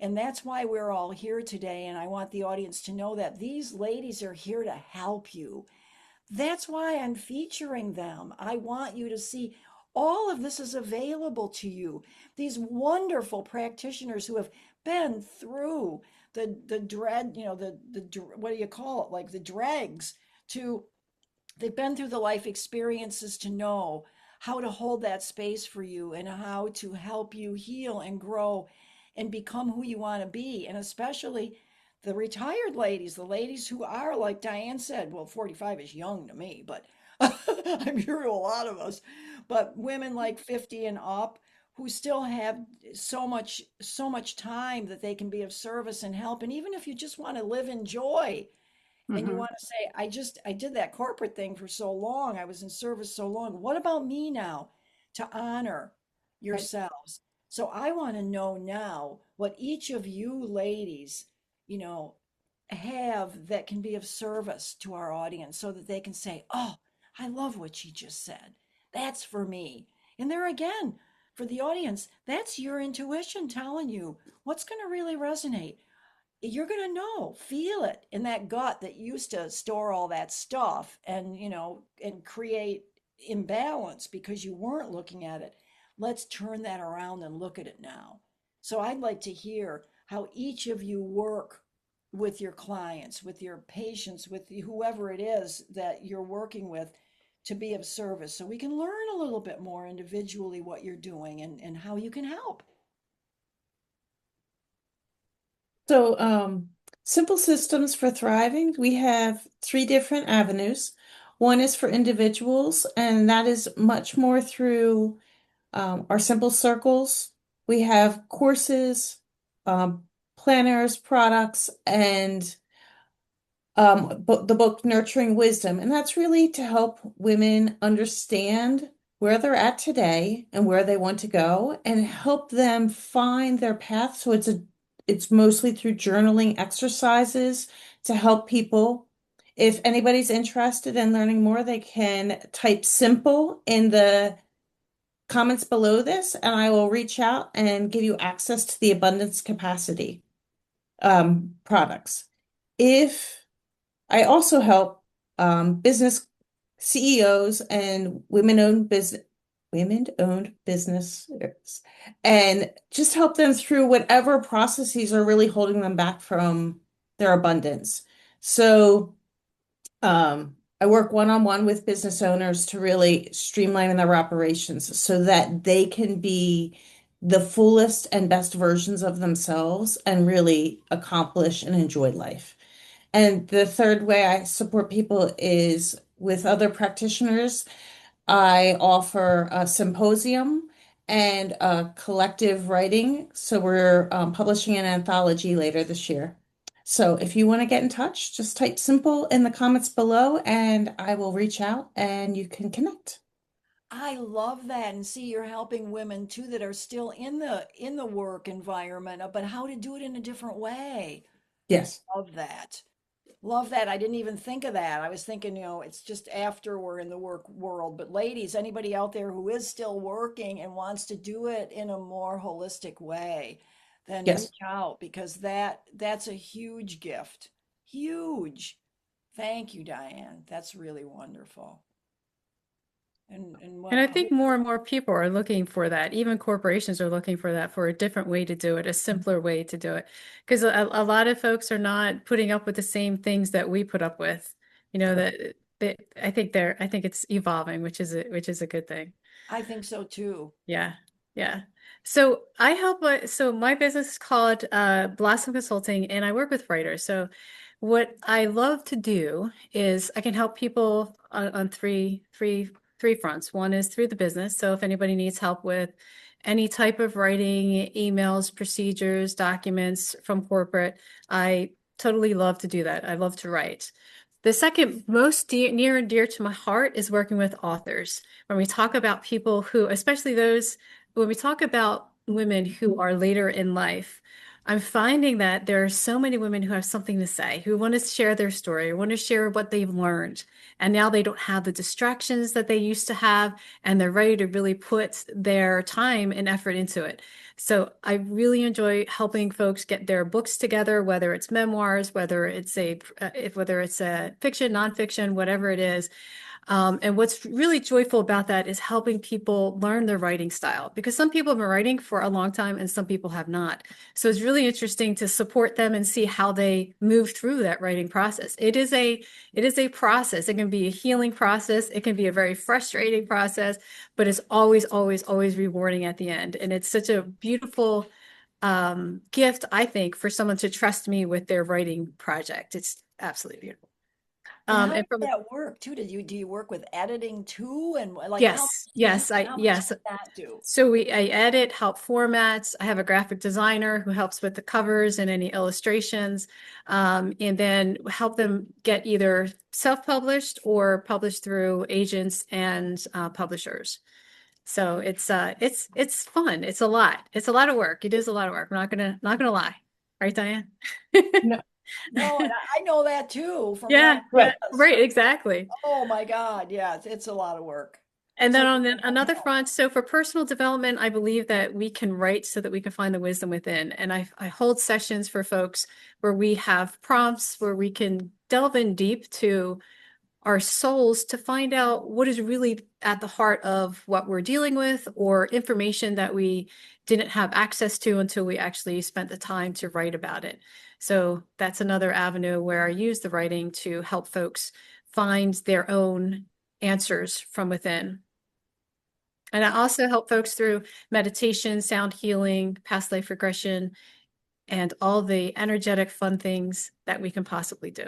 And that's why we're all here today. And I want the audience to know that these ladies are here to help you. That's why I'm featuring them. I want you to see all of this is available to you. These wonderful practitioners who have been through the dread, what do you call it? Like the dregs to they've been through the life experiences to know how to hold that space for you and how to help you heal and grow and become who you want to be. And especially the retired ladies, the ladies who are, like Diane said, well, 45 is young to me, but I'm sure to a lot of us, but women like 50 and up who still have so much time that they can be of service and help. And even if you just want to live in joy, and you Hmm. want to say, I did that corporate thing for so long, I was in service so long, what about me now to honor Right. yourselves? So I want to know now what each of you ladies, you know have that can be of service to our audience so that they can say, oh, I love what she just said, that's for me. And there again, for the audience, that's your intuition telling you what's going to really resonate. You're going to know, feel it in that gut that used to store all that stuff and, and create imbalance because you weren't looking at it. Let's turn that around and look at it now. So I'd like to hear how each of you work with your clients, with your patients, with whoever it is that you're working with to be of service so we can learn a little bit more individually what you're doing and how you can help. So, simple systems for thriving, we have three different avenues. One is for individuals, and that is much more through our simple circles. We have courses, um, planners, products, and the book Nurturing Wisdom. And that's really to help women understand where they're at today and where they want to go and help them find their path. So it's mostly through journaling exercises to help people. If anybody's interested in learning more, they can type simple in the comments below this, and I will reach out and give you access to the abundance capacity products. If I also help business CEOs and women-owned businesses and just help them through whatever processes are really holding them back from their abundance. So I work one-on-one with business owners to really streamline their operations so that they can be the fullest and best versions of themselves and really accomplish and enjoy life. And the third way I support people is with other practitioners. I offer a symposium and a collective writing. So we're publishing an anthology later this year. So if you want to get in touch, just type simple in the comments below and I will reach out and you can connect. I love that. And see, you're helping women too that are still in the work environment, but how to do it in a different way. Yes. Love that. Love that. I didn't even think of that. I was thinking, it's just after we're in the work world. But ladies, anybody out there who is still working and wants to do it in a more holistic way, then Yes. reach out because that's a huge gift. Huge. Thank you, Diane. That's really wonderful. And And what I think more and more people are looking for that. Even corporations are looking for that, for a different way to do it, a simpler way to do it. Because a lot of folks are not putting up with the same things that we put up with. That I think it's evolving, which is a good thing. I think so too. Yeah. Yeah. So I help, so my business is called Blossom Consulting, and I work with writers. So what I love to do is I can help people on three fronts. One is through the business. So if anybody needs help with any type of writing, emails, procedures, documents from corporate, I totally love to do that. I love to write. The second near and dear to my heart is working with authors. When we talk about people who, especially those, when we talk about women who are later in life, I'm finding that there are so many women who have something to say, who want to share their story, want to share what they've learned. And now they don't have the distractions that they used to have, and they're ready to really put their time and effort into it. So I really enjoy helping folks get their books together, whether it's memoirs, whether it's a fiction, nonfiction, whatever it is. And what's really joyful about that is helping people learn their writing style, because some people have been writing for a long time and some people have not. So it's really interesting to support them and see how they move through that writing process. It is a process. It can be a healing process. It can be a very frustrating process, but it's always, always, always rewarding at the end. And it's such a beautiful gift, I think, for someone to trust me with their writing project. It's absolutely beautiful. And how And does from that work too? Do you work with editing too? And like how Yes, much does yes, I how much yes. does that do? So I edit, help formats. I have a graphic designer who helps with the covers and any illustrations, and then help them get either self-published or published through agents and publishers. So it's fun. It's a lot. It's a lot of work. It is a lot of work. I'm not gonna lie, right, Diane? No, No, and I know that too from Yeah, running yeah, right. right, exactly. Oh my God, yeah, it's a lot of work. And So then you on can another help. front, so for personal development, I believe that we can write so that we can find the wisdom within. And I hold sessions for folks where we have prompts where we can delve in deep to our souls to find out what is really at the heart of what we're dealing with, or information that we didn't have access to until we actually spent the time to write about it. So that's another avenue where I use the writing to help folks find their own answers from within. And I also help folks through meditation, sound healing, past life regression, and all the energetic fun things that we can possibly do.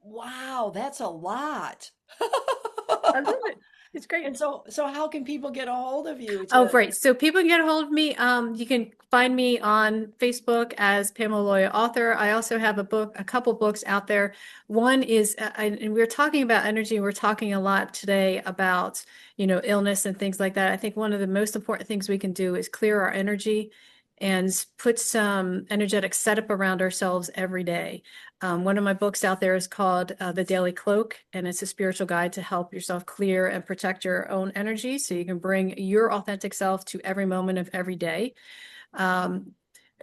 Wow, that's a lot. I love it. It's great. And so how can people get a hold of you Oh, to right. So people can get a hold of me. You can find me on Facebook as Pamela Aloia author. I also have a couple books out there. One is, and we're talking about energy. We're talking a lot today about, illness and things like that. I think one of the most important things we can do is clear our energy and put some energetic setup around ourselves every day. One of my books out there is called The Daily Cloak, and it's a spiritual guide to help yourself clear and protect your own energy so you can bring your authentic self to every moment of every day. I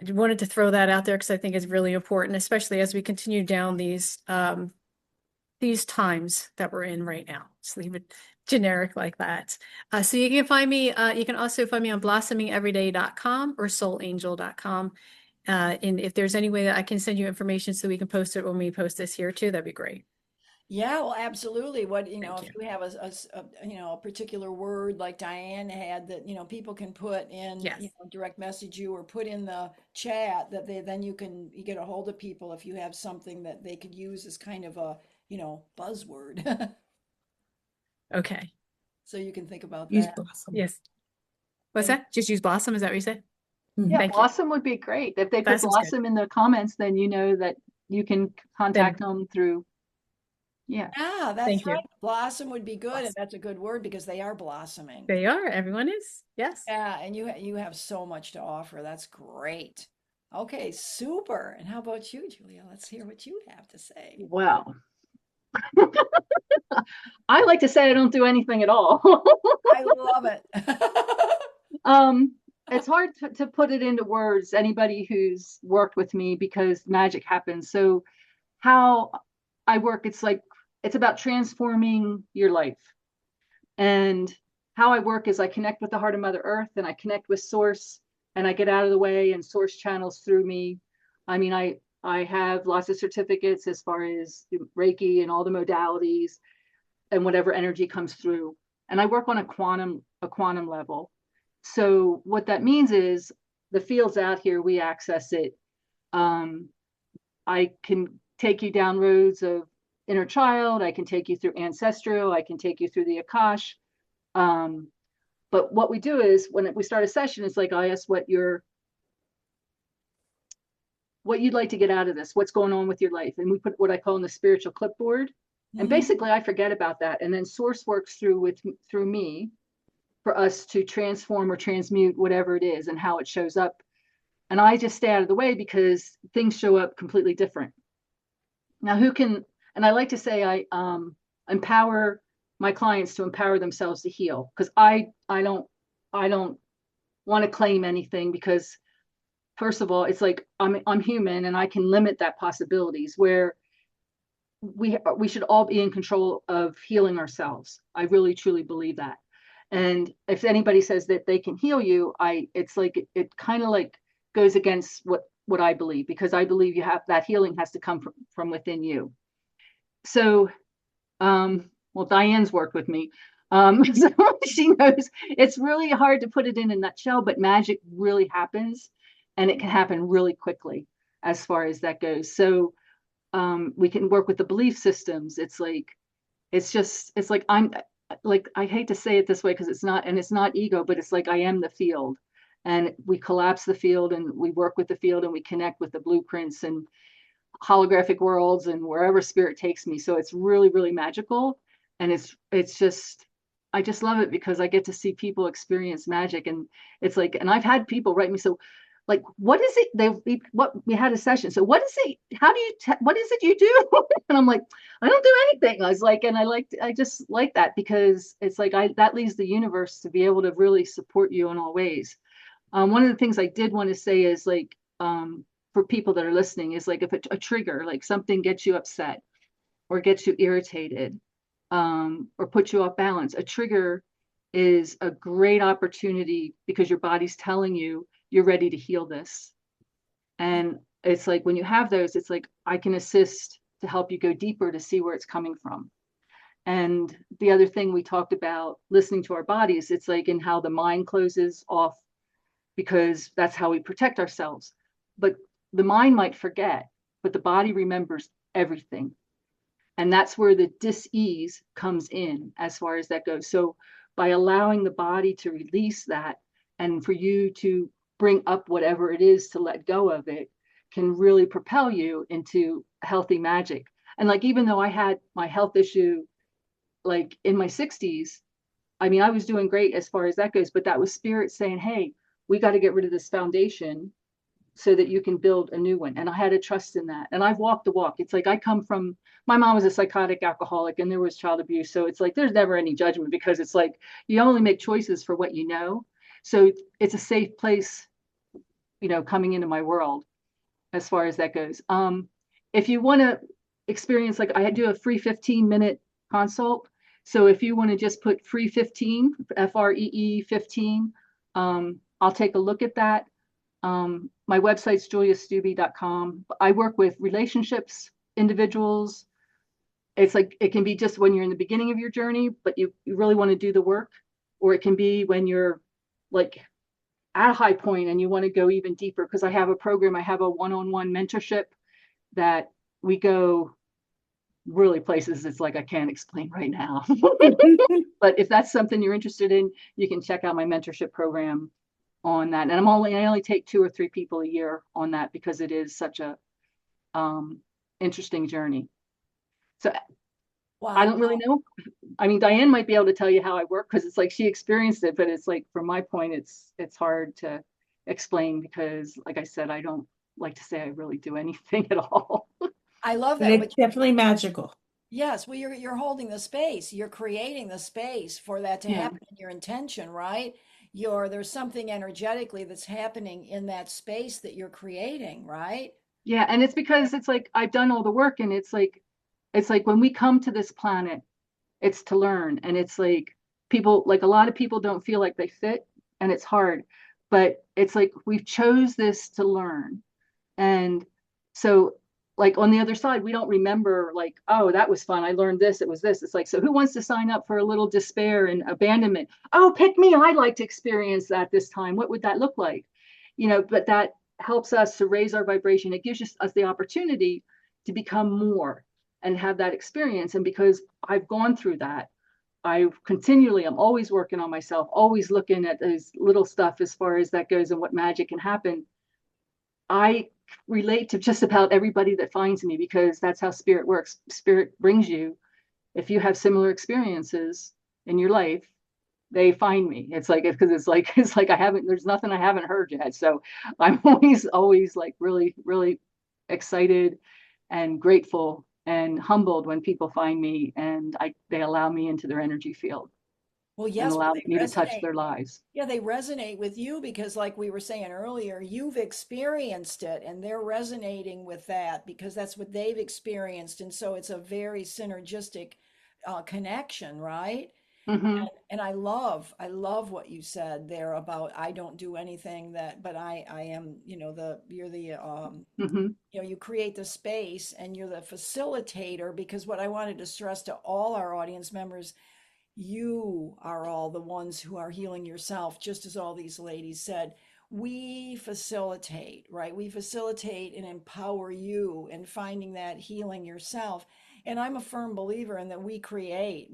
wanted to throw that out there because I think it's really important, especially as we continue down these times that we're in right now. Just leave it generic like that. So you can find me, you can also find me on blossomingeveryday.com or soulangel.com. And if there's any way that I can send you information so we can post it when we post this here too, that'd be great. Yeah, well, absolutely. Thank If you. you have a particular word like Diane had that, people can put in, Yes. direct message you or put in the chat that then you get a hold of people if you have something that they could use as kind of a, buzzword. Okay. So you can think about Use that. Blossom. Yes. What's And that? Just use Blossom? Is that what you said? Yeah, Mhm. Thank you. Blossom would be great. If they put Blossom's good. Blossom in the comments, then you know that you can contact Then them through, yeah. yeah, that's thank you. right. Blossom would be good, and Blossom. that's a good word because they are blossoming. They are. Everyone is. Yes. Yeah, and you have so much to offer. That's great. Okay, super. And how about you, Julia? Let's hear what you have to say. Well, I like to say I don't do anything at all. I love it. Um, it's hard to put it into words, anybody who's worked with me, because magic happens. So how I work, it's about transforming your life. And how I work is I connect with the heart of Mother Earth, and I connect with Source, and I get out of the way and Source channels through me. I mean, I have lots of certificates as far as Reiki and all the modalities and whatever energy comes through. And I work on a quantum level. So what that means is the field's out here, we access it. I can take you down roads of inner child. I can take you through ancestral. I can take you through the Akash. But what we do is when we start a session, it's like I ask what you'd like to get out of this, what's going on with your life, and we put what I call in the spiritual clipboard. And Mhm. basically, I forget about that, and then Source works through me for us to transform or transmute whatever it is and how it shows up. And I just stay out of the way because things show up completely different. Now, and I like to say I empower my clients to empower themselves to heal, because I don't want to claim anything, because first of all, it's like I'm human and I can limit that possibilities, where we should all be in control of healing ourselves. I really truly believe that. And if anybody says that they can heal you, it's like it kind of like goes against what I believe, because I believe you have that healing has to come from within you. So well, Diane's worked with me. So she knows it's really hard to put it in a nutshell, but magic really happens, and it can happen really quickly as far as that goes. So we can work with the belief systems. It's like I'm like, I hate to say it this way because it's not ego, but it's like I am the field, and we collapse the field and we work with the field and we connect with the blueprints and holographic worlds and wherever spirit takes me. So it's really, really magical. And it's just, I just love it because I get to see people experience magic. And it's like, and I've had people write me, so like, what is it? We had a session. So what is it? What is it you do? And I'm like, I don't do anything. I was like, and I just like that because it's like, that leaves the universe to be able to really support you in all ways. One of the things I did want to say is like, for people that are listening, is like if a trigger, like something gets you upset or gets you irritated, or puts you off balance, a trigger is a great opportunity because your body's telling you you're ready to heal this. And it's like when you have those, it's like I can assist to help you go deeper to see where it's coming from. And the other thing we talked about, listening to our bodies, it's like in how the mind closes off because that's how we protect ourselves. But the mind might forget, but the body remembers everything. And that's where the dis-ease comes in as far as that goes. So by allowing the body to release that and for you to bring up whatever it is to let go of it can really propel you into healthy magic. And like, even though I had my health issue, like in my 60s, I mean, I was doing great as far as that goes, but that was spirit saying, hey, we got to get rid of this foundation so that you can build a new one. And I had to trust in that. And I've walked the walk. It's like my mom was a psychotic alcoholic and there was child abuse. So it's like there's never any judgment because it's like you only make choices for what you know. So it's a safe place, coming into my world as far as that goes. If you want to experience, like I do a free 15-minute consult. So if you want to just put free 15, FREE 15, I'll take a look at that. My website's juliastubbe.com. I work with relationships, individuals. It's like, it can be just when you're in the beginning of your journey, but you really want to do the work, or it can be when you're like at a high point and you want to go even deeper. Because I have a program, I have a one-on-one mentorship that we go really places it's like I can't explain right now. But if that's something you're interested in, you can check out my mentorship program on that. And I only take 2 or 3 people a year on that because it is such a interesting journey. So Wow. I don't really know. I mean, Diane might be able to tell you how I work because it's like she experienced it, but it's like from my point, it's hard to explain because, like I said, I don't like to say I really do anything at all. I love But that. it's definitely magical. Yes, well, you're holding the space. You're creating the space for that to Yeah. happen in your intention, right? There's something energetically that's happening in that space that you're creating, right? Yeah. And it's because it's like I've done all the work, and it's like when we come to this planet, it's to learn. And it's like a lot of people don't feel like they fit, and it's hard, but it's like we've chose this to learn. And so, like on the other side, we don't remember like, oh, that was fun, I learned this, it was this. It's like, so who wants to sign up for a little despair and abandonment? Oh, pick me, I'd like to experience that this time. What would that look like? But that helps us to raise our vibration. It gives us the opportunity to become more and have that experience. And because I've gone through that, I'm always working on myself, always looking at those little stuff as far as that goes and what magic can happen. I relate to just about everybody that finds me because that's how spirit works. Spirit brings you, if you have similar experiences in your life, they find me. It's like, because it's like there's nothing I haven't heard yet. So I'm always like really, really excited and grateful and humbled when people find me and they allow me into their energy field. Well, and yes, well, allow they me to touch resonate. their lives. Yeah, they resonate with you because, like we were saying earlier, you've experienced it and they're resonating with that because that's what they've experienced. And so it's a very synergistic connection, right? Hmm. And I love what you said there about I don't do anything that, but I am, you're the, Hmm. you create the space and you're the facilitator because what I wanted to stress to all our audience members, you are all the ones who are healing yourself, just as all these ladies said. We facilitate, right? We facilitate and empower you in finding that healing yourself. And I'm a firm believer in that we create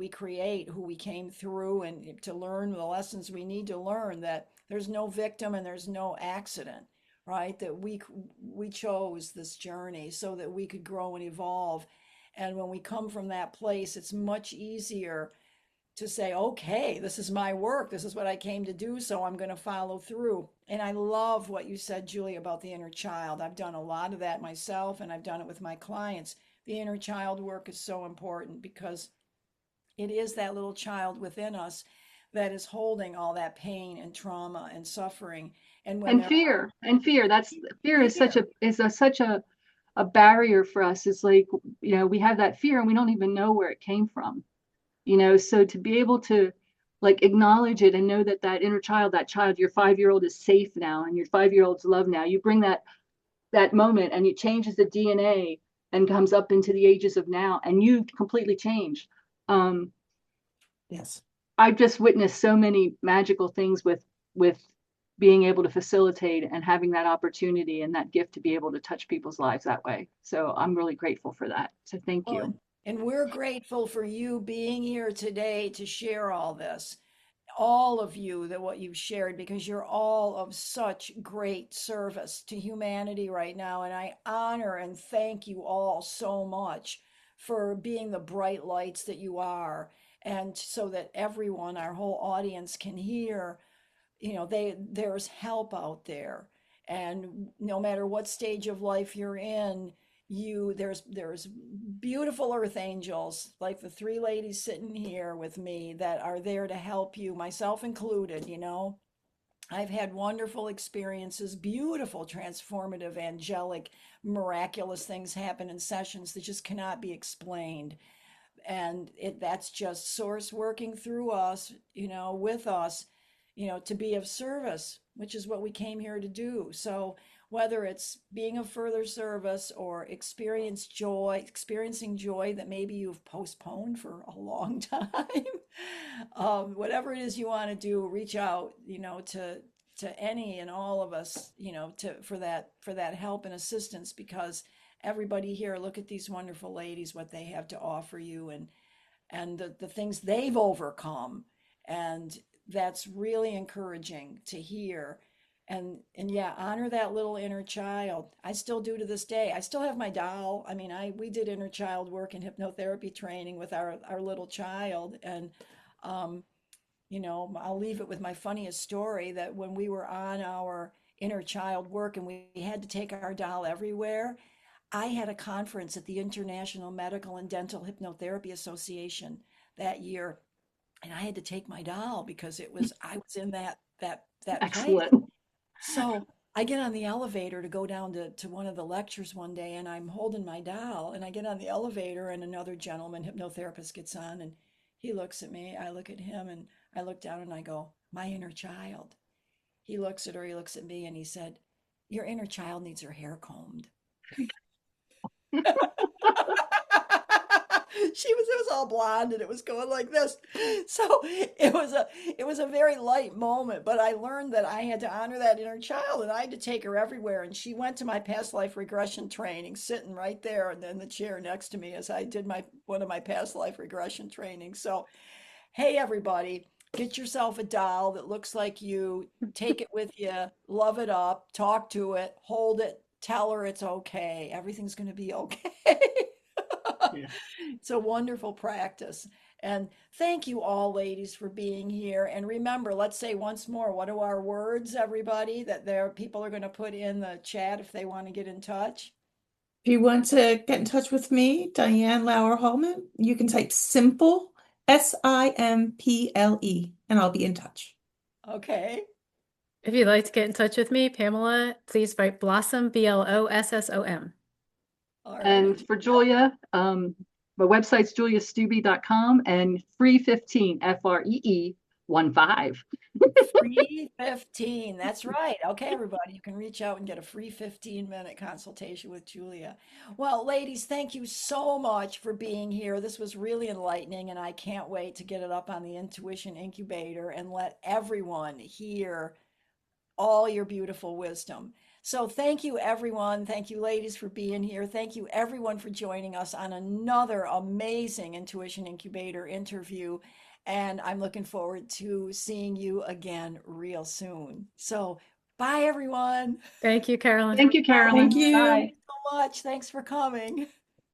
who we came through and to learn the lessons we need to learn, that there's no victim and there's no accident, right? That we chose this journey so that we could grow and evolve. And when we come from that place, it's much easier to say, okay, this is my work. This is what I came to do. So I'm going to follow through. And I love what you said, Julie, about the inner child. I've done a lot of that myself and I've done it with my clients. The inner child work is so important because it is that little child within us that is holding all that pain and trauma and suffering. And when And there are fear. That's fear is fear, such a barrier for us. It's like, we have that fear and we don't even know where it came from. So to be able to like acknowledge it and know that that inner child, your 5-year-old is safe now and your 5-year-old's loved now. You bring that moment and it changes the DNA and comes up into the ages of now and you completely change. um Yes. I've just witnessed so many magical things with being able to facilitate and having that opportunity and that gift to be able to touch people's lives that way. So I'm really grateful for that. So thank well, you. and we're grateful for you being here today to share all this, all of you, that what you've shared, because you're all of such great service to humanity right now. And I honor and thank you all so much for being the bright lights that you are. And so that everyone, our whole audience, can hear, there's help out there. And no matter what stage of life you're in, there's beautiful earth angels like the three ladies sitting here with me that are there to help you, myself included. I've had wonderful experiences, beautiful, transformative, angelic, miraculous things happen in sessions that just cannot be explained. And that's just source working through us, with us, to be of service, which is what we came here to do. So whether it's being of further service or experiencing joy that maybe you've postponed for a long time, whatever it is you want to do, reach out, to any and all of us, for that help and assistance, because everybody here, look at these wonderful ladies, what they have to offer you, and the things they've overcome. And that's really encouraging to hear. And yeah, honor that little inner child. I still do to this day. I still have my doll. I mean, we did inner child work and hypnotherapy training with our little child. And um, I'll leave it with my funniest story, that when we were on our inner child work and we had to take our doll everywhere, I had a conference at the International Medical and Dental Hypnotherapy Association that year, and I had to take my doll because I was in that place. Excellent. So I get on the elevator to go down to one of the lectures one day, and I'm holding my doll, and I get on the elevator, and another gentleman, hypnotherapist, gets on, and he looks at me, I look at him, and I look down and I go, my inner child. He looks at her, he looks at me, and he said, your inner child needs her hair combed. It was all blonde and it was going like this. So it was a very light moment, but I learned that I had to honor that inner child and I had to take her everywhere. And she went to my past life regression training, sitting right there and in the chair next to me as I did my one of my past life regression trainings. So hey everybody, get yourself a doll that looks like you, take it with you, love it up, talk to it, hold it, tell her it's okay. Everything's going to be okay. Yeah. It's a wonderful practice. And thank you all, ladies, for being here. And remember, let's say once more, what are our words, everybody, that people are going to put in the chat if they want to get in touch? If you want to get in touch with me, Diane Hallman, you can type simple Simple, and I'll be in touch. Okay. If you'd like to get in touch with me, Pamela, please write Blossom, Blossom. All And righty. for Julia, my website's juliastube.com and free 15, FREE 15. Free 15. That's right. Okay, everybody, you can reach out and get a free 15-minute consultation with Julia. Well, ladies, thank you so much for being here. This was really enlightening, and I can't wait to get it up on the Intuition Incubator and let everyone hear all your beautiful wisdom. So, thank you, everyone. Thank you, ladies, for being here. Thank you, everyone, for joining us on another amazing Intuition Incubator interview. And I'm looking forward to seeing you again real soon. So, bye, everyone. Thank you, Carolyn. Thank you, Thank Carolyn. you. Bye. So much. Thanks for coming.